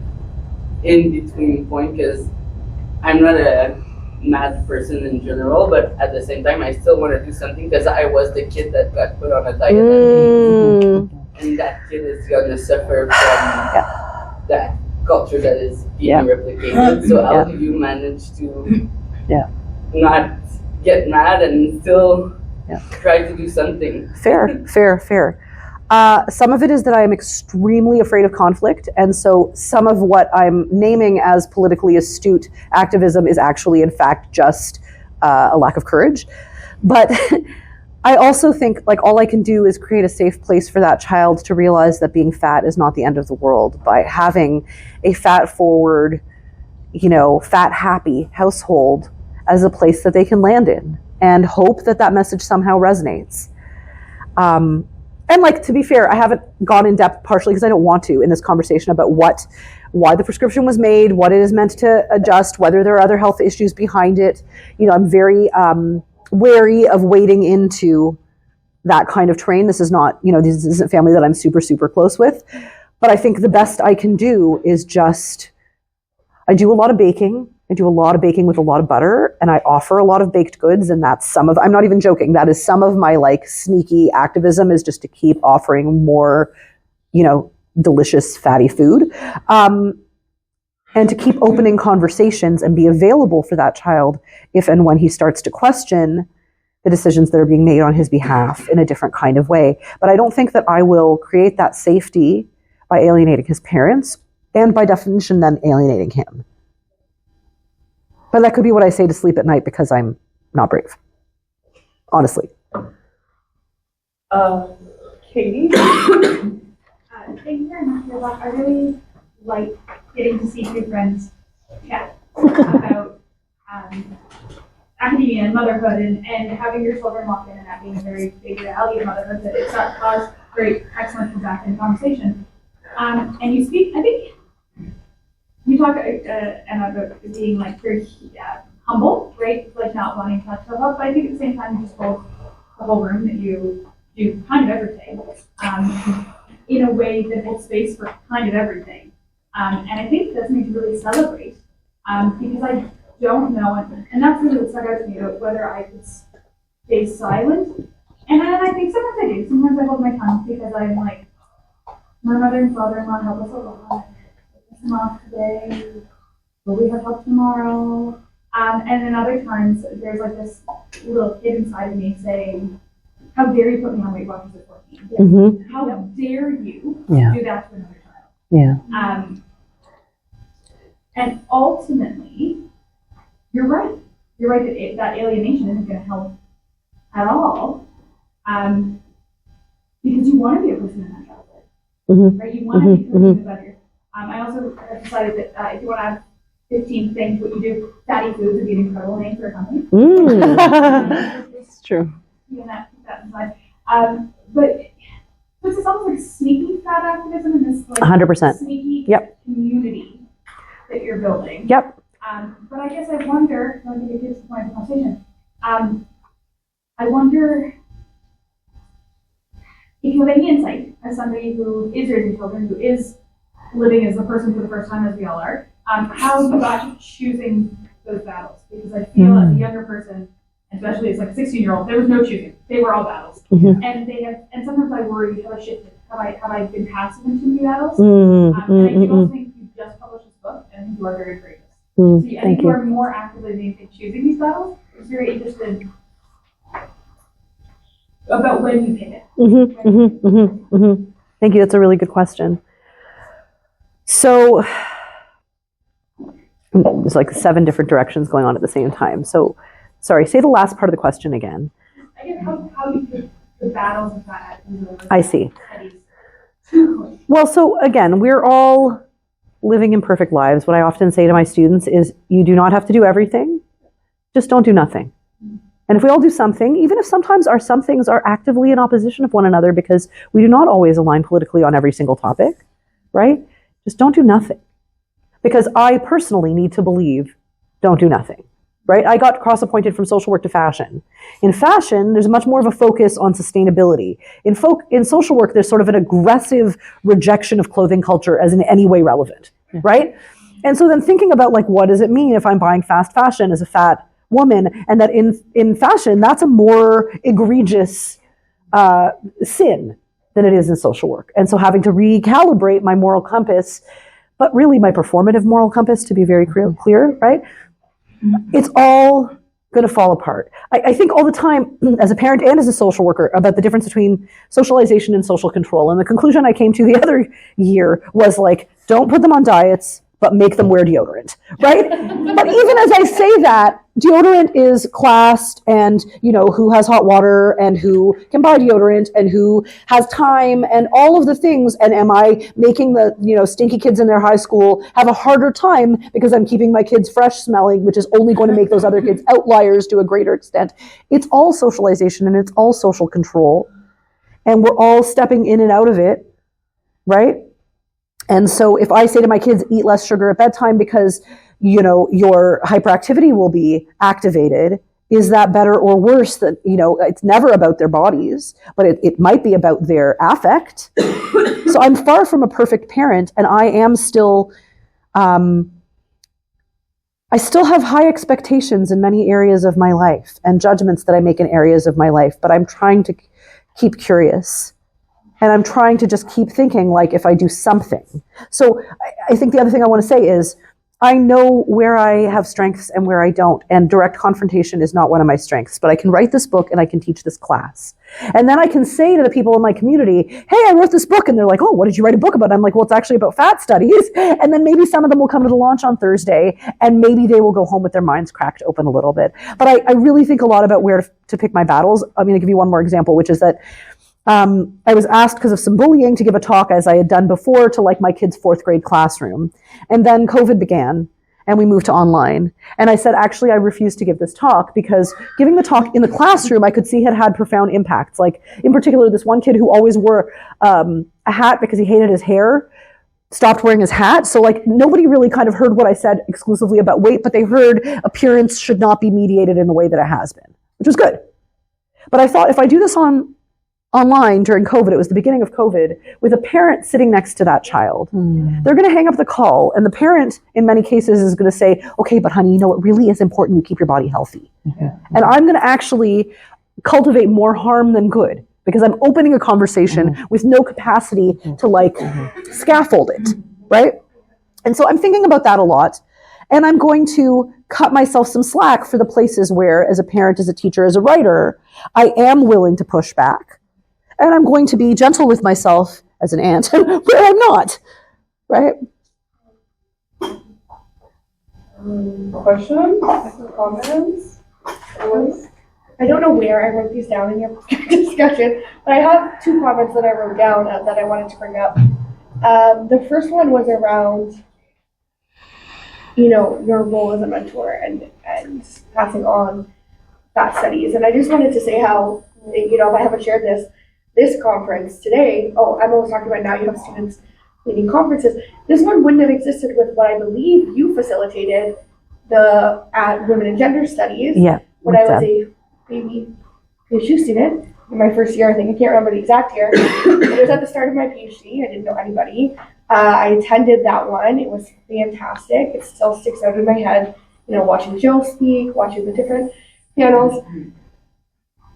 S4: in-between point? Because I'm not a mad person in general, but at the same time, I still want to do something because I was the kid that got put on a diet, and that kid is gonna suffer from that culture that is being replicated. So how do you manage to not get mad and still try to do something?
S2: Fair. Some of it is that I am extremely afraid of conflict, and so some of what I'm naming as politically astute activism is actually, in fact, just a lack of courage. But I also think all I can do is create a safe place for that child to realize that being fat is not the end of the world by having a fat-forward, fat-happy household as a place that they can land in, and hope that message somehow resonates. And to be fair, I haven't gone in depth partially because I don't want to in this conversation about why the prescription was made, what it is meant to adjust, whether there are other health issues behind it. I'm very wary of wading into that kind of train. This is not, this isn't family that I'm super, super close with. But I think the best I can do is I do a lot of baking. I do a lot of baking with a lot of butter, and I offer a lot of baked goods, and that's I'm not even joking, that is some of my sneaky activism, is just to keep offering more, delicious fatty food, and to keep opening conversations and be available for that child if and when he starts to question the decisions that are being made on his behalf in a different kind of way. But I don't think that I will create that safety by alienating his parents, and by definition then alienating him. But that could be what I say to sleep at night because I'm not brave. Honestly.
S5: Katie? Thank you very much for that. I really like getting to see two friends chat about academia and motherhood and having your children walk in and that being a very big reality of motherhood, that it's caused great, excellent feedback and conversation. And you speak, I think, you talk about being very humble, right? Not wanting to talk about, but I think at the same time you just hold the whole room that you do kind of everything in a way that holds space for kind of everything. And I think that's something to really celebrate because I don't know, and that's really what stuck out to me about whether I could stay silent. And I think sometimes I do. Sometimes I hold my tongue because I'm like, my mother and father-in-law help us a lot. Off today, will we have help tomorrow? And then other times there's this little kid inside of me saying, how dare you put me on Weight Watchers at 14?
S2: Mm-hmm.
S5: How dare you do that to another child?
S1: Yeah.
S5: And ultimately, you're right. You're right that that alienation isn't going to help at all, because you want to be a person in that childhood, right? You want to be a person better. I also have decided that if you want to have 15 things what you do, Fatty Foods would be an incredible name for a company.
S1: It's true.
S5: Keep that in mind. But it's almost like sneaky fat activism in this like
S2: 100%.
S5: sneaky community that you're building.
S2: Yep.
S5: But I guess I wonder, I think it gets to the point of the conversation, I wonder if you have any insight as somebody who is raising children, who is living as a person for the first time, as we all are, how you got to choosing those battles. Because I feel as a younger person, especially as like a 16-year-old, there was no choosing. They were all battles. And sometimes I worry, have I shifted? Have I been passive in too many battles? And I don't think you just published this book, and I think you are very courageous. So I think you are more actively in choosing these battles. I was very interested about when you pick it.
S2: Thank you. That's a really good question. So there's like 7 different directions going on at the same time. So, sorry, say the last part of the question again.
S5: I guess how you pick the battles of that.
S2: I see. Well, so again, we're all living imperfect lives. What I often say to my students is, you do not have to do everything. Just don't do nothing. And if we all do something, even if sometimes our some things are actively in opposition of one another because we do not always align politically on every single topic, right? Just don't do nothing. Because I personally need to believe, don't do nothing, right? I got cross-appointed from social work to fashion. In fashion, there's much more of a focus on sustainability. In social work, there's sort of an aggressive rejection of clothing culture as in any way relevant, right? And so then thinking about like, what does it mean if I'm buying fast fashion as a fat woman, and that in fashion, that's a more egregious sin than it is in social work. And so having to recalibrate my moral compass, but really my performative moral compass, to be very clear, right? It's all going to fall apart. I think all the time, as a parent and as a social worker, about the difference between socialization and social control. And the conclusion I came to the other year was like, don't put them on diets, but make them wear deodorant, right? But even as I say that, deodorant is classed, and who has hot water and who can buy deodorant and who has time and all of the things. And am I making the stinky kids in their high school have a harder time because I'm keeping my kids fresh smelling, which is only going to make those other kids outliers to a greater extent? It's all socialization and it's all social control, and we're all stepping in and out of it, right? And so if I say to my kids, eat less sugar at bedtime because, your hyperactivity will be activated, is that better or worse? That, it's never about their bodies, but it might be about their affect. So I'm far from a perfect parent, and I am still, I still have high expectations in many areas of my life and judgments that I make in areas of my life, but I'm trying to keep curious. And I'm trying to just keep thinking, like, if I do something. So I think the other thing I want to say is, I know where I have strengths and where I don't. And direct confrontation is not one of my strengths. But I can write this book and I can teach this class. And then I can say to the people in my community, hey, I wrote this book. And they're like, oh, what did you write a book about? I'm like, well, it's actually about fat studies. And then maybe some of them will come to the launch on Thursday. And maybe they will go home with their minds cracked open a little bit. But I really think a lot about where to pick my battles. I'm going to give you one more example, which is that I was asked because of some bullying to give a talk, as I had done before, to like my kid's 4th grade classroom. And then COVID began and we moved to online. And I said, actually, I refuse to give this talk because giving the talk in the classroom, I could see had profound impacts. Like in particular, this one kid who always wore a hat because he hated his hair stopped wearing his hat. So like nobody really kind of heard what I said exclusively about weight, but they heard appearance should not be mediated in the way that it has been, which was good. But I thought if I do this online during COVID, it was the beginning of COVID, with a parent sitting next to that child, they're going to hang up the call. And the parent, in many cases, is going to say, okay, but honey, it really is important you keep your body healthy. And I'm going to actually cultivate more harm than good because I'm opening a conversation with no capacity to like scaffold it, right? And so I'm thinking about that a lot. And I'm going to cut myself some slack for the places where, as a parent, as a teacher, as a writer, I am willing to push back. And I'm going to be gentle with myself as an aunt where I'm not, right?
S3: Questions? Comments? I don't know where I wrote these down in your discussion, but I have 2 comments that I wrote down that I wanted to bring up. The first one was around, your role as a mentor and passing on that studies. And I just wanted to say how, if I haven't shared this conference today, Emma was talking about now you have students leading conferences. This one wouldn't have existed with what I believe you facilitated at Women and Gender Studies.
S2: Yeah.
S3: When I was a baby PhD student in my first year, I think. I can't remember the exact year. It was at the start of my PhD. I didn't know anybody. I attended that one. It was fantastic. It still sticks out in my head, watching Jill speak, watching the different panels.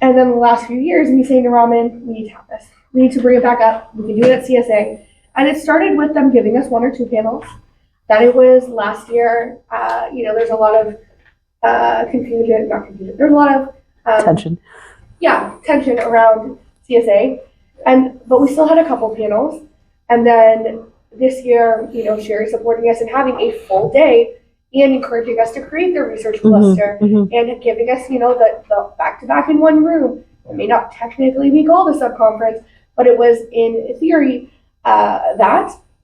S3: And then the last few years, me saying to Raman, we need to have this. We need to bring it back up. We can do it at CSA. And it started with them giving us 1 or 2 panels. Then it was last year, there's a lot of not confusion. There's a lot of
S2: Tension.
S3: Yeah, tension around CSA. But we still had a couple panels. And then this year, Sherry supporting us and having a full day and encouraging us to create the research cluster and giving us, the back-to-back in one room. It may not technically be called a sub-conference, but it was in theory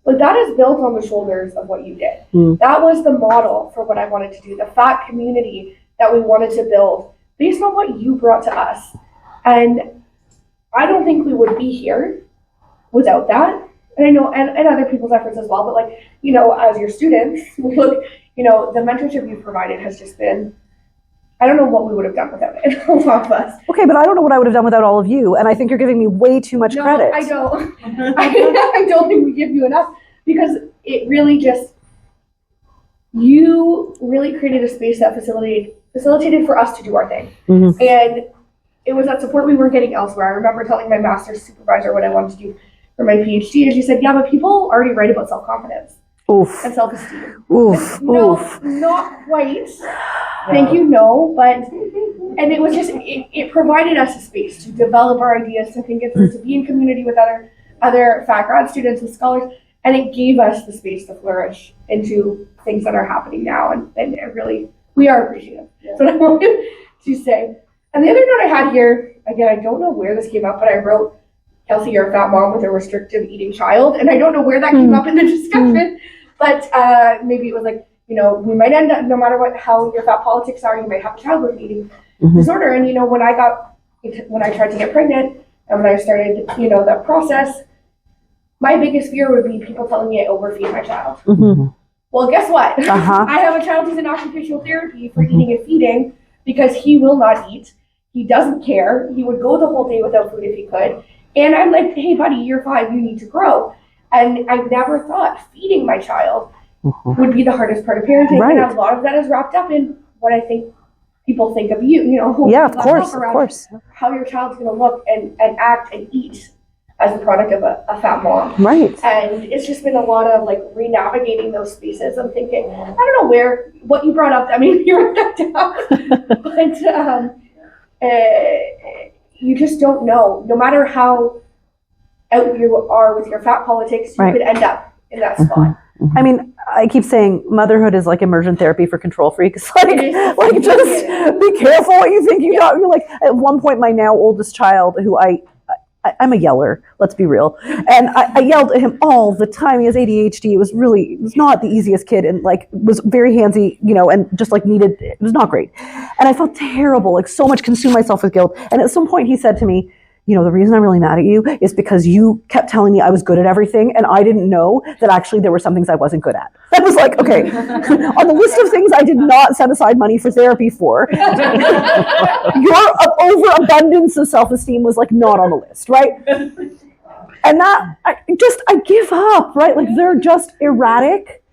S3: but that is built on the shoulders of what you did. That was the model for what I wanted to do, the FAT community that we wanted to build based on what you brought to us. And I don't think we would be here without that. And I know, and other people's efforts as well, but as your students, we look, the mentorship you've provided has just been, I don't know what we would have done without it, a lot of us.
S2: Okay, but I don't know what I would have done without all of you, and I think you're giving me way too much credit.
S3: No, I don't. I don't think we give you enough, because it really you really created a space that facilitated for us to do our thing. And it was that support we weren't getting elsewhere. I remember telling my master's supervisor what I wanted to do for my PhD, and she said, yeah, but people already write about self-confidence.
S2: Oof.
S3: And self-esteem.
S2: Oof.
S3: No,
S2: Oof.
S3: Not quite. Thank you, no. But, and it was just, it provided us a space to develop our ideas, to think it through, to be in community with other fact grad students, with scholars, and it gave us the space to flourish into things that are happening now, and it really, we are appreciative. That's what I wanted to say. And the other note I had here, again, I don't know where this came up, but I wrote, Kelsey, you're a fat mom with a restrictive eating child, and I don't know where that came up in the discussion, but maybe it was like, we might end up, no matter how your fat politics are, you might have a child with an eating disorder. And when I tried to get pregnant, and when I started, that process, my biggest fear would be people telling me I overfeed my child. Well, guess what? I have a child who's in occupational therapy for eating and feeding because he will not eat. He doesn't care. He would go the whole day without food if he could. And I'm like, hey, buddy, you're 5. You need to grow. And I never thought feeding my child would be the hardest part of parenting.
S2: Right.
S3: And a lot of that is wrapped up in what I think people think of you.
S2: Yeah, of course.
S3: How your child's going to look and act and eat as a product of a fat mom.
S2: Right.
S3: And it's just been a lot of re-navigating those spaces. I'm thinking, I don't know what you brought up. I mean, you wrote that down. But you just don't know. No matter how out you are with your fat politics, you could end up in that spot.
S2: I mean, I keep saying motherhood is like immersion therapy for control freaks. Just be careful what you think you got. You're like, at one point, my now oldest child, who I'm a yeller, let's be real. And I yelled at him all the time. He has ADHD. It was not the easiest kid, and was very handsy, and just it was not great. And I felt terrible, so much consumed myself with guilt. And at some point he said to me, the reason I'm really mad at you is because you kept telling me I was good at everything, and I didn't know that actually there were some things I wasn't good at. I was like, okay, on the list of things I did not set aside money for therapy for, your overabundance of self-esteem was not on the list, right? And that, I give up, right? They're just erratic,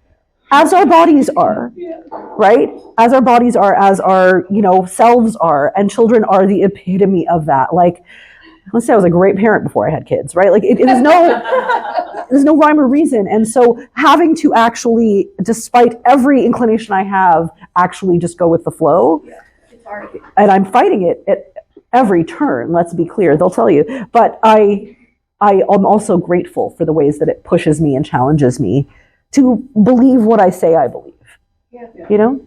S2: as our bodies are, right? As our bodies are, as our, selves are, and children are the epitome of that. Let's say I was a great parent before I had kids, right? There's no rhyme or reason. And so having to actually, despite every inclination I have, actually just go with the flow.
S3: It's hard.
S2: And I'm fighting it at every turn, let's be clear, they'll tell you. But I am also grateful for the ways that it pushes me and challenges me to believe what I say I believe. You know?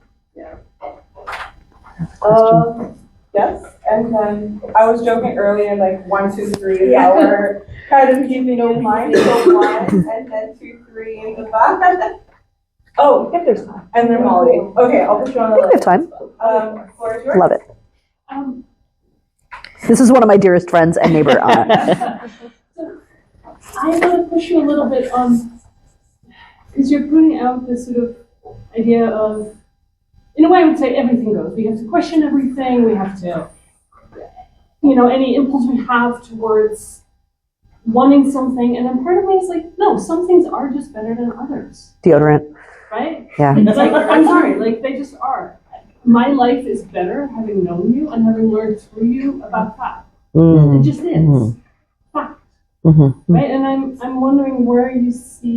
S6: Yes, and then I was joking earlier, like 1, 2, 3 is our kind of keeping in mind. So 1, and then 2, 3 in the back. Oh,
S2: If there's time.
S6: and then Molly. Okay, I'll put you on the
S2: I think we have
S6: list.
S2: time.
S6: Floor is yours.
S2: Love it.
S5: Um,
S2: This is one of my dearest friends and neighbor, Anna.
S5: I want to push you a little bit on, because you're putting out this sort of idea of, in a way I would say everything goes. We have to question everything, we have to, any impulse we have towards wanting something, and then part of me is like, no, some things are just better than others,
S2: Deodorant.
S5: right?
S2: Yeah.
S5: Like, I'm sorry, like they just are. My life is better having known you and having learned through you about that.
S2: Mm.
S5: It just is. Fact.
S2: Mm-hmm.
S5: Right? And I'm wondering whether you see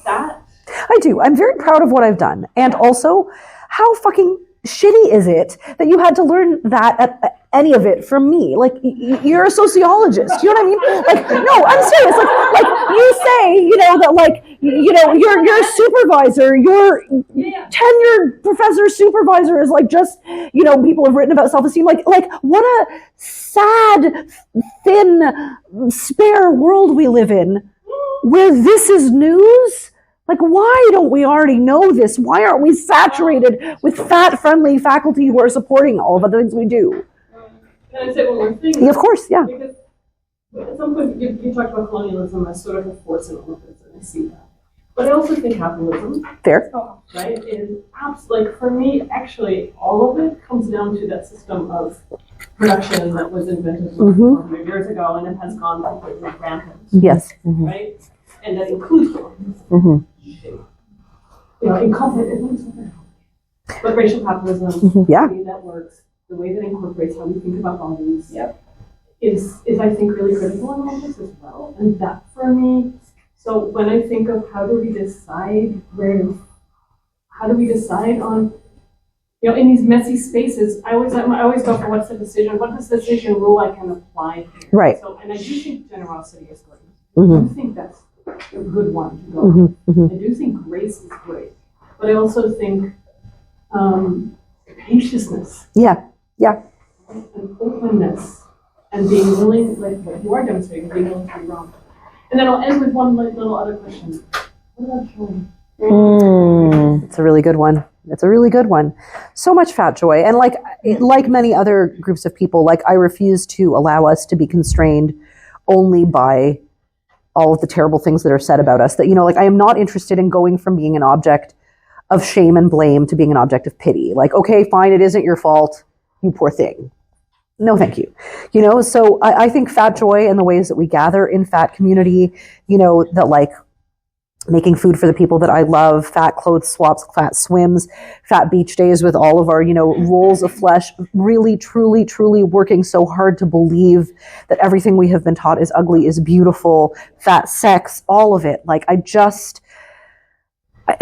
S5: that.
S2: I do. I'm very proud of what I've done. And also, how fucking shitty is it that you had to learn that any of it from me? Like, you're a sociologist. You know what I mean? Like, no, I'm serious. Like you say, that like, your supervisor, your tenured professor supervisor is like just, people have written about self-esteem. Like what a sad, thin, spare world we live in where this is news. Like, why don't we already know this? Why aren't we saturated with fat-friendly faculty who are supporting all of the things we do?
S5: Can I say one more thing?
S2: Yeah, of course, yeah.
S5: Because at some point you talked about colonialism as sort of a force in all of this, and I see that. But I also think capitalism,
S2: Fair.
S5: right, is like for me, actually, all of it comes down to that system of production that was invented 100 years ago, and it has gone completely rampant.
S2: Yes.
S5: Right? And that includes
S2: Mm-hmm.
S5: incompetent, but racial capitalism,
S2: Yeah.
S5: the way that works, the way that incorporates how we think about values, is I think really critical in all of this as well. And that for me, so when I think of how do we decide on, in these messy spaces, I always go for what's the decision, what is the decision rule I can apply here.
S2: Right.
S5: So, and I do think generosity is great.
S2: Mm-hmm.
S5: I think that's a good one to go with. I do think grace is great, but I also think spaciousness
S2: Yeah.
S5: and openness and being willing, like what you are demonstrating, being willing to be wrong. And then I'll end with one little other question. What about joy?
S2: It's a really good one. It's a really good one. So much fat joy. And like many other groups of people, like I refuse to allow us to be constrained only by all of the terrible things that are said about us. That, I am not interested in going from being an object of shame and blame to being an object of pity. Like, okay, fine, it isn't your fault, you poor thing. No, thank you. So I think fat joy and the ways that we gather in fat community, that like making food for the people that I love, fat clothes swaps, fat swims, fat beach days with all of our, rolls of flesh, really, truly, truly working so hard to believe that everything we have been taught is ugly, is beautiful, fat sex, all of it. Like, I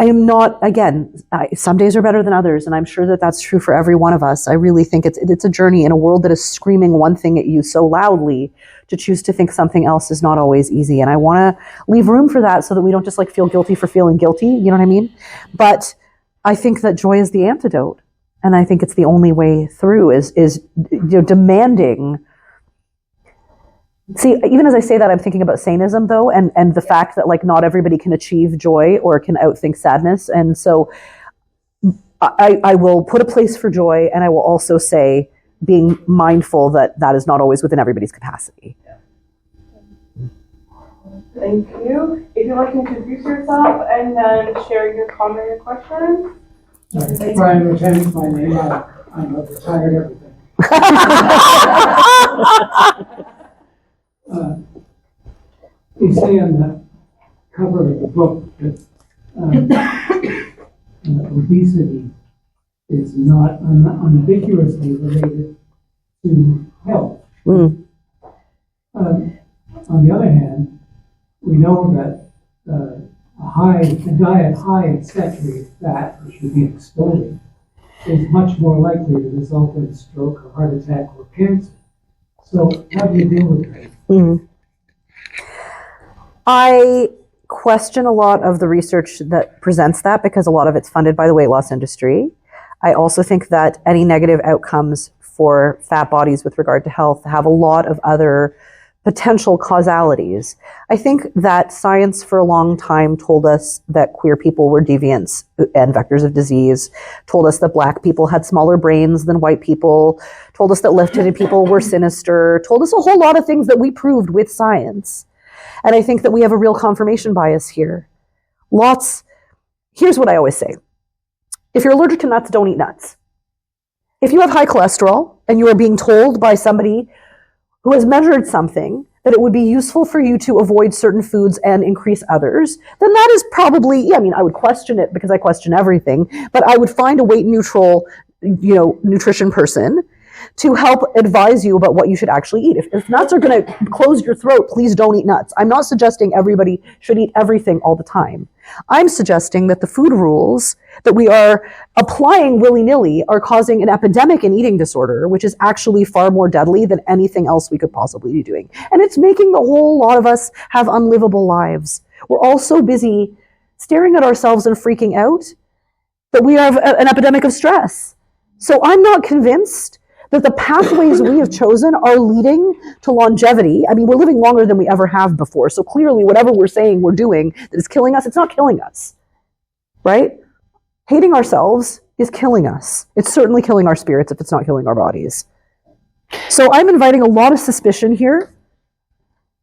S2: am not, again, some days are better than others, and I'm sure that that's true for every one of us. I really think it's a journey in a world that is screaming one thing at you so loudly. To choose to think something else is not always easy, and I want to leave room for that so that we don't just like feel guilty for feeling guilty, you know what I mean? But I think that joy is the antidote, and I think it's the only way through is demanding. See, even as I say that, I'm thinking about sanism, though, and the fact that, like, not everybody can achieve joy or can outthink sadness. And so I will put a place for joy, and I will also say being mindful that that is not always within everybody's capacity.
S6: Thank you. If you'd like to introduce yourself and then share your comment or question.
S7: Brian Rotend is my name. I'm a retired everything. You say on the cover of the book that obesity is not unambiguously related to health. On the other hand, we know that a diet high in saturated fat, which would be exploding, is much more likely to result in stroke or heart attack or cancer. So how do you deal with that?
S2: I question a lot of the research that presents that because a lot of it's funded by the weight loss industry. I also think that any negative outcomes for fat bodies with regard to health have a lot of other potential causalities. I think that science for a long time told us that queer people were deviants and vectors of disease, told us that black people had smaller brains than white people, told us that left-handed people were sinister, told us a whole lot of things that we proved with science. And I think that we have a real confirmation bias here. Here's what I always say. If you're allergic to nuts, don't eat nuts. If you have high cholesterol and you are being told by somebody who has measured something that it would be useful for you to avoid certain foods and increase others, then that is probably, I would question it because I question everything, but I would find a weight neutral, nutrition person to help advise you about what you should actually eat. If nuts are going to close your throat, please don't eat nuts. I'm not suggesting everybody should eat everything all the time. I'm suggesting that the food rules that we are applying willy-nilly are causing an epidemic in eating disorder, which is actually far more deadly than anything else we could possibly be doing. And it's making the whole lot of us have unlivable lives. We're all so busy staring at ourselves and freaking out that we have an epidemic of stress. So I'm not convinced that the pathways we have chosen are leading to longevity. We're living longer than we ever have before. So clearly, whatever we're saying we're doing that is killing us, it's not killing us, right? Hating ourselves is killing us. It's certainly killing our spirits if it's not killing our bodies. So I'm inviting a lot of suspicion here.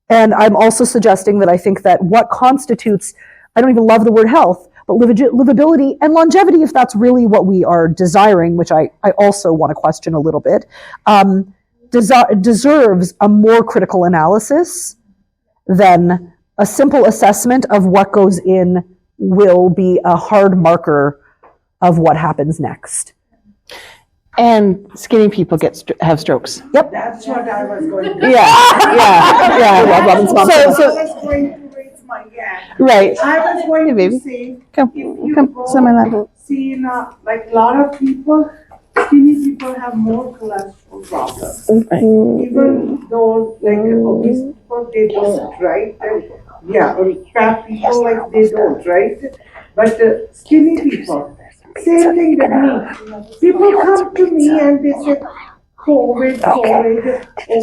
S2: And I'm also suggesting that I think that what constitutes, I don't even love the word health, but livability and longevity, if that's really what we are desiring, which I also want to question a little bit, deserves a more critical analysis than a simple assessment of what goes in will be a hard marker of what happens next.
S1: And skinny people have strokes.
S2: Yep.
S6: That's what I was going to
S1: Yeah.
S2: I love Robin's mom.
S6: I was going to raise my hand.
S1: Right.
S6: I was going
S1: Hey, baby.
S6: to say,
S1: Come,
S6: if you
S1: come,
S6: go
S1: some of that.
S6: see, like a lot of people, skinny people have more cholesterol problems. Even though, like, obese people, they don't, right? Or fat people, like, they don't, right? But skinny people, same thing with me. People come to me and they say, COVID,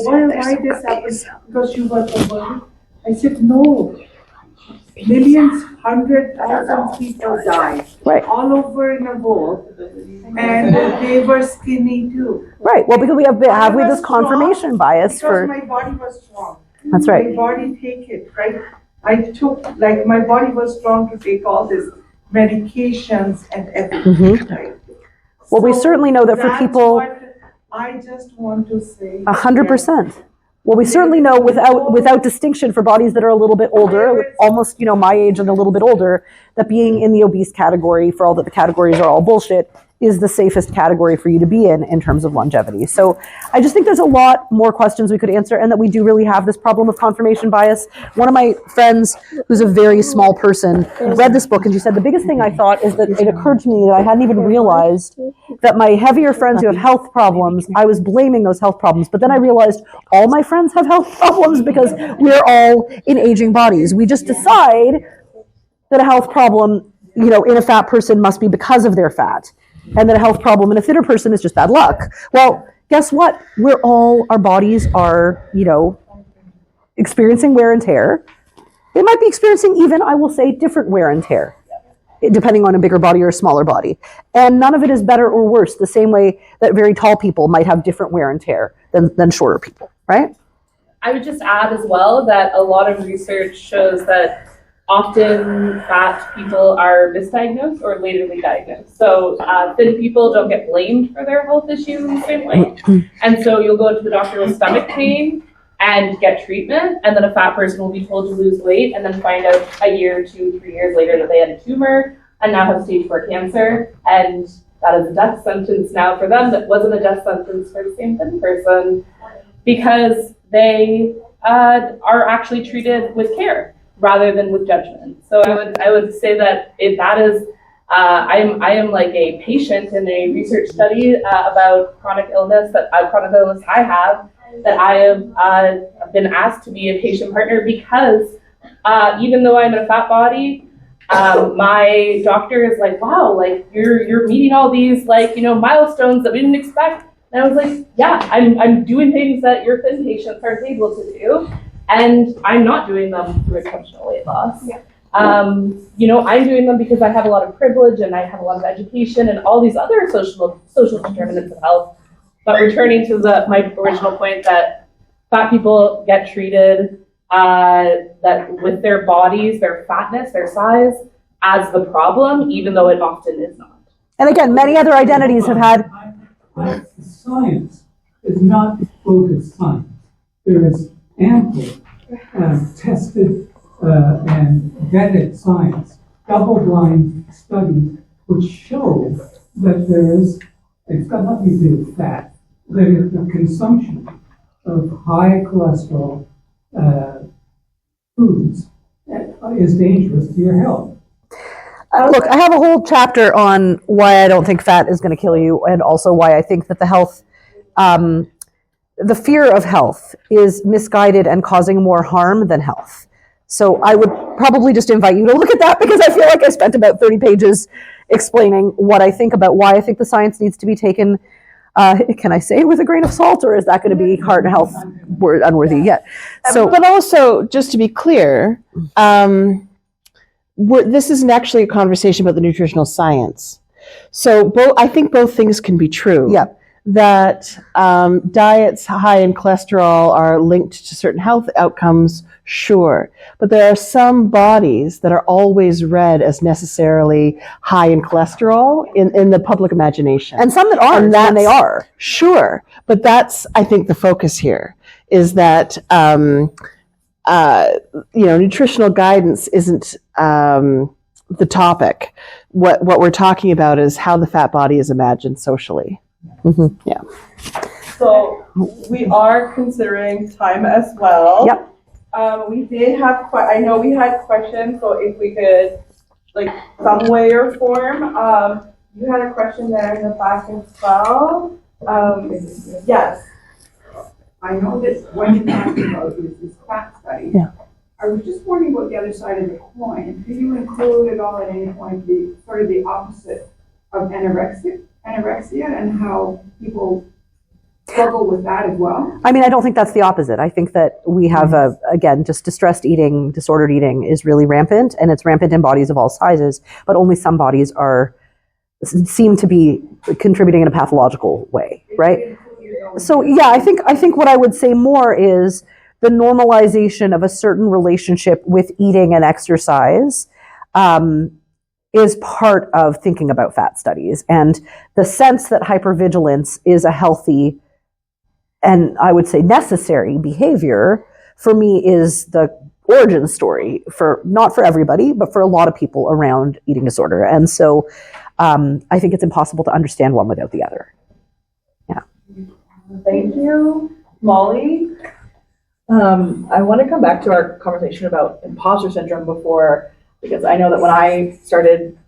S6: why this happened? Because you got over. I said, no. Millions, 100,000 people died
S2: Right.
S6: all over in the world, and they were skinny too.
S2: Right. Well, because we have this confirmation bias
S6: because my body was strong.
S2: That's right.
S6: My body take it, right? My body was strong to take all these medications and everything, right?
S2: Well, we certainly know that for
S6: that's
S2: people,
S6: what I just want to say.
S2: 100%. Well, we certainly know without distinction for bodies that are a little bit older, almost, my age and a little bit older, that being in the obese category, for all that the categories are all bullshit, is the safest category for you to be in terms of longevity. So I just think there's a lot more questions we could answer, and that we do really have this problem of confirmation bias. One of my friends, who's a very small person, read this book, and she said, the biggest thing I thought is that it occurred to me that I hadn't even realized that my heavier friends who have health problems, I was blaming those health problems. But then I realized all my friends have health problems because we're all in aging bodies. We just decide that a health problem, in a fat person must be because of their fat, and that a health problem in a thinner person is just bad luck. Well, guess what? Our bodies are, experiencing wear and tear. They might be experiencing even, I will say, different wear and tear, depending on a bigger body or a smaller body. And none of it is better or worse, the same way that very tall people might have different wear and tear than shorter people, right?
S8: I would just add as well that a lot of research shows that often fat people are misdiagnosed or laterly diagnosed. So thin people don't get blamed for their health issues in the same way. And so you'll go to the doctor with stomach pain and get treatment, and then a fat person will be told to lose weight and then find out a year, 2, 3 years later that they had a tumor and now have stage 4 cancer. And that is a death sentence now for them that wasn't a death sentence for the same thin person, because they are actually treated with care rather than with judgment. So I would say that if that is, I am like a patient in a research study about chronic illness I have, that I have been asked to be a patient partner because even though I'm in a fat body, my doctor is like, wow, like you're meeting all these like, milestones that we didn't expect. And I was like, yeah, I'm doing things that your thin patients aren't able to do. And I'm not doing them through intentional weight loss.
S3: Yeah.
S8: I'm doing them because I have a lot of privilege and I have a lot of education and all these other social determinants of health. But returning to my original point that fat people get treated that with their bodies, their fatness, their size, as the problem, even though it often is not.
S2: And again, many other identities have had.
S7: Science is not focused science. There is ample tested and vetted science, double-blind studies, which show that there is, it's got nothing to do with fat, that the consumption of high cholesterol foods is dangerous to your health.
S2: Look, I have a whole chapter on why I don't think fat is going to kill you, and also why I think that the fear of health is misguided and causing more harm than health. So I would probably just invite you to look at that, because I feel like I spent about 30 pages explaining what I think about why I think the science needs to be taken, can I say with a grain of salt, or is that going to be heart and health unworthy yet? So,
S1: but also, just to be clear, this isn't actually a conversation about the nutritional science. So I think both things can be true.
S2: Yeah.
S1: That diets high in cholesterol are linked to certain health outcomes, sure. But there are some bodies that are always read as necessarily high in cholesterol in the public imagination.
S2: and some that aren't, and they are.
S1: Sure. But that's, I think, the focus here, is that nutritional guidance isn't the topic. What we're talking about is how the fat body is imagined socially.
S2: Mm-hmm.
S1: Yeah.
S6: So we are considering time as well.
S2: Yep.
S6: We did have, I know we had questions, so if we could, like, some way or form. You had a question there in the back as well. Yes.
S9: I know that what you're talking about is this fat study.
S1: Yeah.
S9: I was just wondering about the other side of the coin. Do you include at all at any point the sort of the opposite of anorexia and how people struggle with that as well?
S2: I mean, I don't think that's the opposite. I think that we have, again, just distressed eating, disordered eating is really rampant, and it's rampant in bodies of all sizes, but only some bodies seem to be contributing in a pathological way, right? So yeah, I think what I would say more is the normalization of a certain relationship with eating and exercise is part of thinking about fat studies. And the sense that hypervigilance is a healthy and I would say necessary behavior, for me, is the origin story not for everybody, but for a lot of people around eating disorder. And so I think it's impossible to understand one without the other. Yeah.
S10: Thank you, Molly. I want to come back to our conversation about imposter syndrome before, because I know that when I started,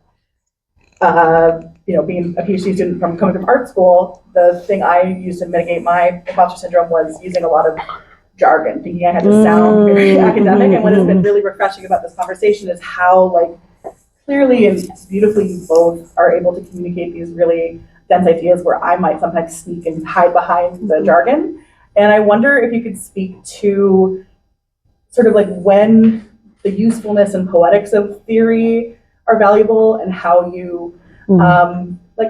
S10: being a PhD student coming from art school, the thing I used to mitigate my imposter syndrome was using a lot of jargon, thinking I had to sound very academic. And what has been really refreshing about this conversation is how, clearly and beautifully you both are able to communicate these really dense ideas where I might sometimes sneak and hide behind the jargon. And I wonder if you could speak to sort of when the usefulness and poetics of theory are valuable, and how you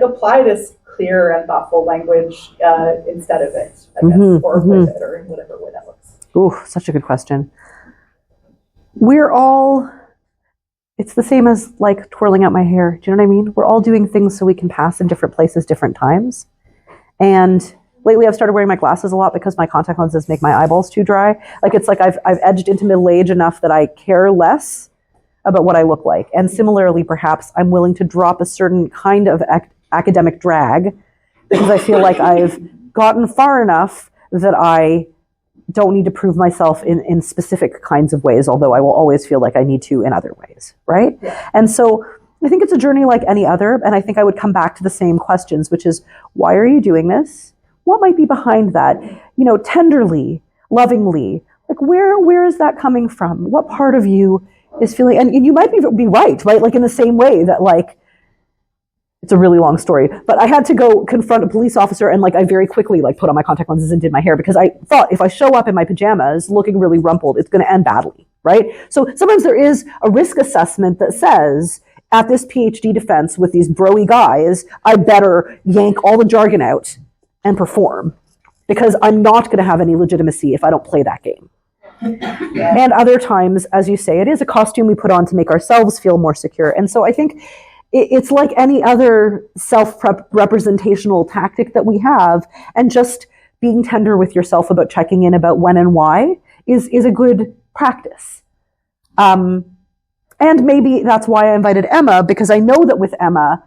S10: apply this clear and thoughtful language instead of it, I guess, or with it, or in whatever way that looks.
S2: Ooh, such a good question. It's the same as twirling out my hair. Do you know what I mean? We're all doing things so we can pass in different places, different times. And lately I've started wearing my glasses a lot because my contact lenses make my eyeballs too dry. I've edged into middle age enough that I care less about what I look like. And similarly, perhaps I'm willing to drop a certain kind of academic drag because I feel like I've gotten far enough that I don't need to prove myself in specific kinds of ways, although I will always feel like I need to in other ways, right? Yeah. And so I think it's a journey like any other, and I think I would come back to the same questions, which is, why are you doing this? What might be behind that? Tenderly, lovingly, Like, where is that coming from? What part of you is feeling, and you might be right? Like in the same way that like, it's a really long story, but I had to go confront a police officer and like I very quickly like put on my contact lenses and did my hair because I thought if I show up in my pajamas looking really rumpled, it's going to end badly, right? So sometimes there is a risk assessment that says at this PhD defense with these broy guys, I better yank all the jargon out and perform because I'm not going to have any legitimacy if I don't play that game. Yeah. And other times, as you say, it is a costume we put on to make ourselves feel more secure. And so I think it's like any other self-representational tactic that we have, and just being tender with yourself about checking in about when and why is a good practice. And maybe that's why I invited Emma, because I know that with Emma,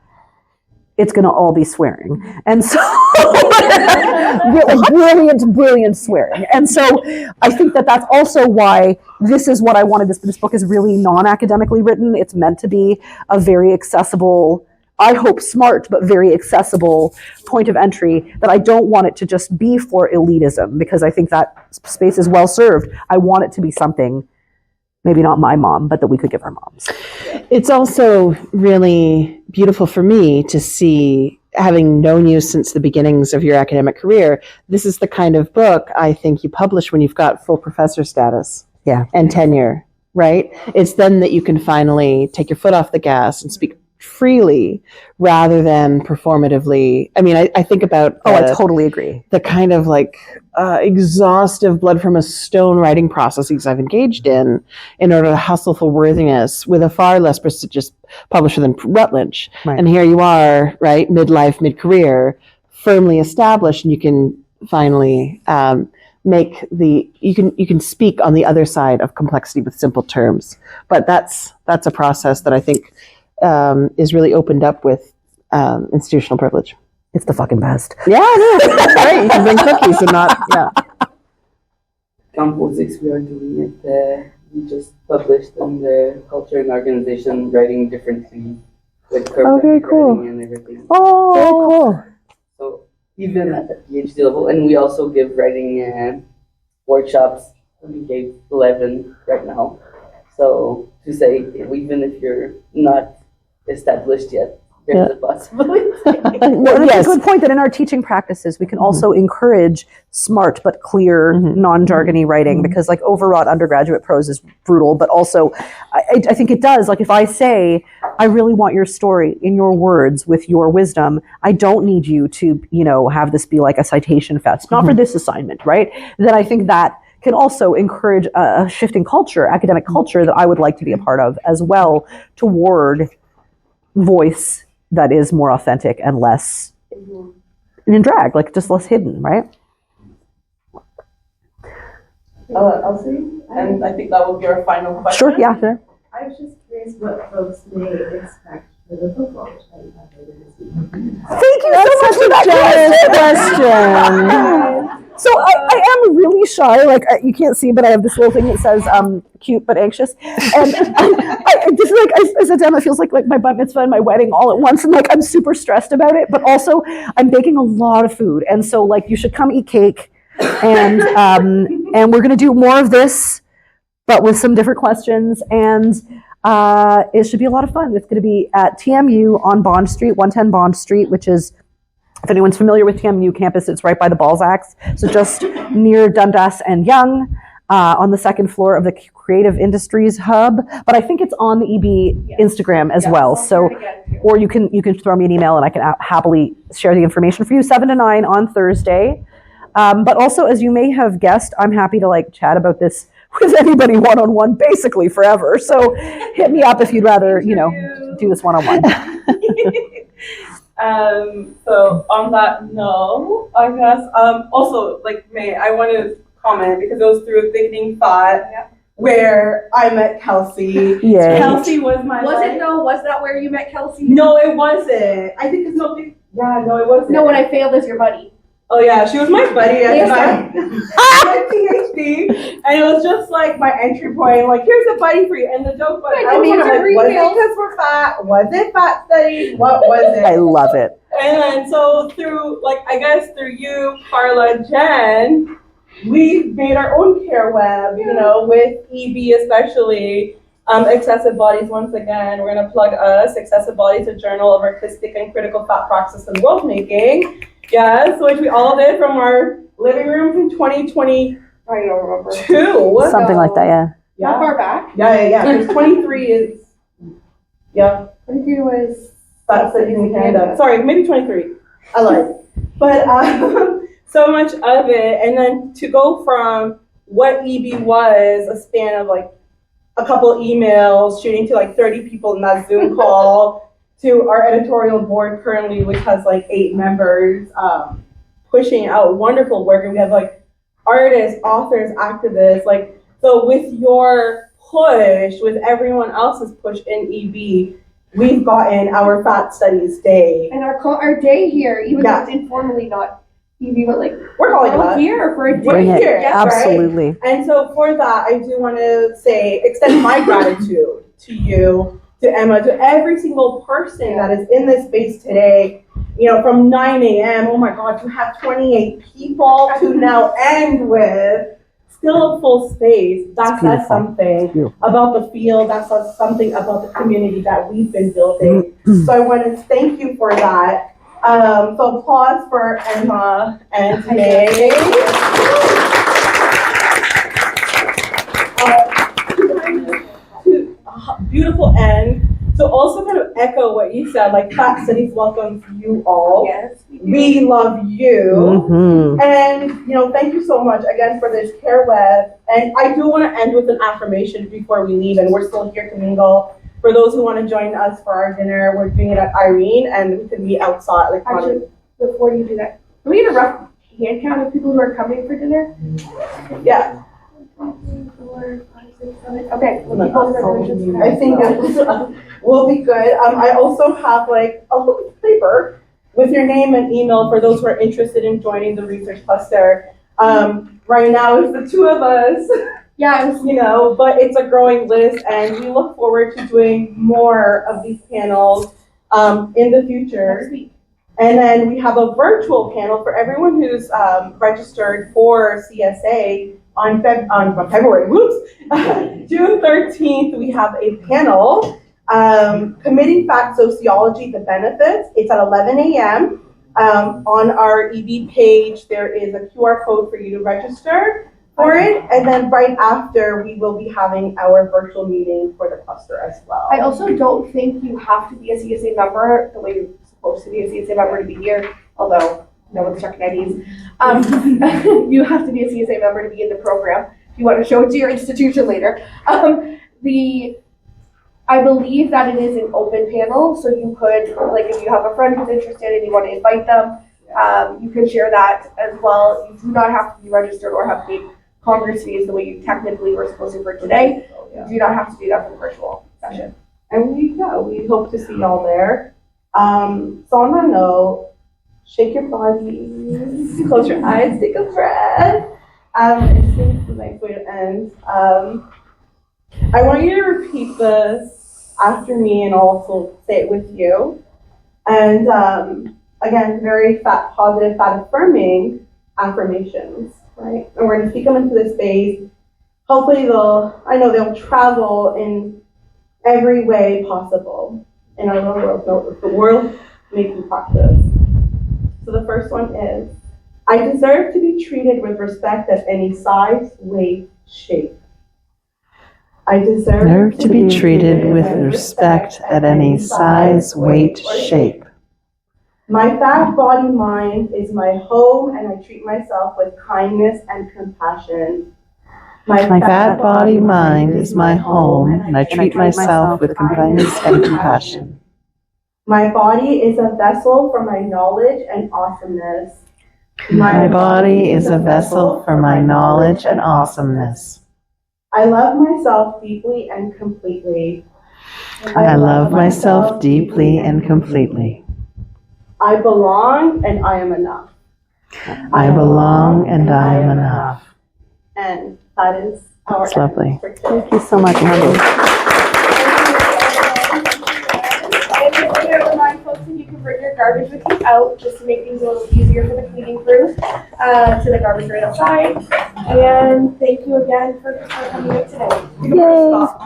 S2: it's going to all be swearing. And so, brilliant swearing. And so I think that that's also why this is what I wanted. This book is really non-academically written. It's meant to be a very accessible, I hope smart, but very accessible point of entry, that I don't want it to just be for elitism, because I think that space is well served. I want it to be something, maybe not my mom, but that we could give our moms.
S1: It's also really beautiful for me to see, having known you since the beginnings of your academic career, this is the kind of book I think you publish when you've got full professor status and tenure, right? It's then that you can finally take your foot off the gas and speak freely rather than performatively. I mean, I think about
S2: I totally agree.
S1: The kind of like exhaustive blood from a stone writing processes I've engaged in order to hustle for worthiness with a far less prestigious publisher than Routledge. Right. And here you are, right, midlife, mid-career, firmly established, and you can finally you can speak on the other side of complexity with simple terms. But that's a process that I think is really opened up with institutional privilege.
S2: It's the fucking best.
S1: Yeah, it is. Right, you can bring cookies and not,
S4: Composites, we are doing it. We just published in the Culture and Organization, writing differently with
S1: very cool.
S4: writing and everything.
S1: Oh, very cool.
S4: So even at the PhD level, and we also give writing workshops. We gave 11 right now. So to say, even if you're not established yet, there's a possibility.
S2: Well, yes. It's a good point that in our teaching practices, we can also encourage smart but clear, non-jargony writing, because like overwrought undergraduate prose is brutal, but also I think it does. Like if I say, I really want your story in your words with your wisdom, I don't need you to, have this be like a citation fest, not for this assignment, right? Then I think that can also encourage a shifting culture, academic culture, that I would like to be a part of as well, toward voice that is more authentic and less in drag, like just less hidden, right?
S10: Elsie, and I think that will be our final question.
S2: Sure, yeah, sure.
S11: I was just curious what folks may expect for the book launch that you have later this evening.
S2: Thank you so much for that question. So I am really shy. Like you can't see, but I have this little thing that says "cute but anxious," and I just like I said to Emma, it feels like my bat mitzvah and my wedding all at once, and like I'm super stressed about it. But also, I'm baking a lot of food, and so like you should come eat cake, and we're gonna do more of this, but with some different questions, and it should be a lot of fun. It's gonna be at TMU on Bond Street, 110 Bond Street, which is, if anyone's familiar with TMU campus, it's right by the Balzacs. So just near Dundas and Yonge, on the second floor of the Creative Industries Hub. But I think it's on the EB Instagram as well. So, or you can throw me an email and I can happily share the information for you. 7 to 9 on Thursday. But also, as you may have guessed, I'm happy to like chat about this with anybody one-on-one, basically forever. So hit me up if you'd rather, do this one-on-one.
S6: So on that note, I guess, also, like, I want to comment, because it was through a Thinking Thought where I met Kelsey.
S2: Yay.
S6: Kelsey was my
S3: it though? Was that where you met Kelsey?
S6: No, it wasn't. I think it's no, it wasn't.
S3: No, when I failed as your buddy.
S6: Oh yeah, she was my buddy at my PhD, and it was just like my entry point. Like, here's a buddy for you, and the joke was, I was like, was it because we're fat? Was it fat studies? What was it?
S2: I love it.
S6: And then so through, like, I guess through you, Carla, Jen, we've made our own care web, you know, with EB especially. Excessive Bodies, once again, we're gonna plug us. Excessive Bodies, a journal of artistic and critical thought praxis and world making. Yes, which we all did from our living rooms in 2022.
S3: I don't remember.
S2: Something like that, yeah.
S3: Not far back.
S6: Yeah. Because 23 is,
S3: 23 was
S6: that's in Canada. Sorry, maybe 23. I lied. But so much of it, and then to go from what EB was, a span of like a couple emails, shooting to like 30 people in that Zoom call, to our editorial board currently, which has like 8 members, pushing out wonderful work. And we have like artists, authors, activists, like, so with your push, with everyone else's push in EB, we've gotten our Fat Studies Day.
S3: And our day here, even though it's informally not EB, but like,
S6: we're calling it that.
S3: Here for a day.
S2: Bring it.
S6: Here,
S2: Absolutely.
S6: Right? And so for that, I do want to extend my gratitude to you, to Emma, to every single person that is in this space today. You know, from 9 a.m., oh my God, to have 28 people to now end with still a full space. That says something about the field. That says something about the community that we've been building. So I want to thank you for that. So applause for Emma and today. Beautiful end. So also kind of echo what you said, like Fat Studies welcomes you all.
S3: Yes,
S6: we love you. And, you know, thank you so much again for this care web. And I do want to end with an affirmation before we leave, and we're still here to mingle. For those who want to join us for our dinner, we're doing it at Irene, and we can be outside. Like,
S3: actually, before you do that, can we get a rough hand count of people who are coming for dinner?
S6: Yeah.
S3: 1, 2, 4, 5, 6, 7. Okay.
S6: I think we'll be good. I also have like a little paper with your name and email for those who are interested in joining the research cluster. Right now it's the 2 of us. Yeah, you know, but it's a growing list, and we look forward to doing more of these panels in the future.
S3: Next week.
S6: And then we have a virtual panel for everyone who's registered for CSA on February. June 13th, we have a panel, Committing Fact Sociology, the Benefits. It's at 11 a.m. On our EB page, there is a QR code for you to register for it, and then right after we will be having our virtual meeting for the cluster as well.
S3: I also don't think you have to be a CSA member the way you're supposed to be a CSA member to be here, although no one's checking IDs. You have to be a CSA member to be in the program if you want to show it to your institution later. I believe that it is an open panel, so you could, like, if you have a friend who's interested and you want to invite them, you can share that as well. You do not have to be registered or have paid Congress fees the way you technically were supposed to for today. You do not have to do that for the virtual session.
S6: And we hope to see y'all there. So on that note, shake your body, close your eyes, take a breath. It seems the nice way to end. I want you to repeat this after me, and also say it with you. And again, very positive, fat affirming affirmations, right? And we're going to speak them into this space. Hopefully they'll travel in every way possible in our little world, the world making practice. So the first one is, I deserve to be treated with respect at any size, weight, shape. I deserve
S1: to be treated with respect at any size, weight, shape.
S6: My fat body mind is my home, and I treat myself with kindness and compassion.
S1: My fat body mind is my home, and I treat myself with kindness and compassion.
S6: My body is a vessel for my knowledge and awesomeness.
S1: My body is a vessel for my knowledge and awesomeness.
S6: I love myself deeply and completely.
S1: I love myself deeply and completely.
S6: I belong and I am enough.
S1: I belong and I am enough.
S6: And that is our
S1: That's lovely.
S2: Thank you so much, Andy.
S3: And I remind folks that you can bring your garbage with you out just to make things a little easier for the cleaning crew, to the garbage right outside. And thank you again for coming out today.
S2: Yay.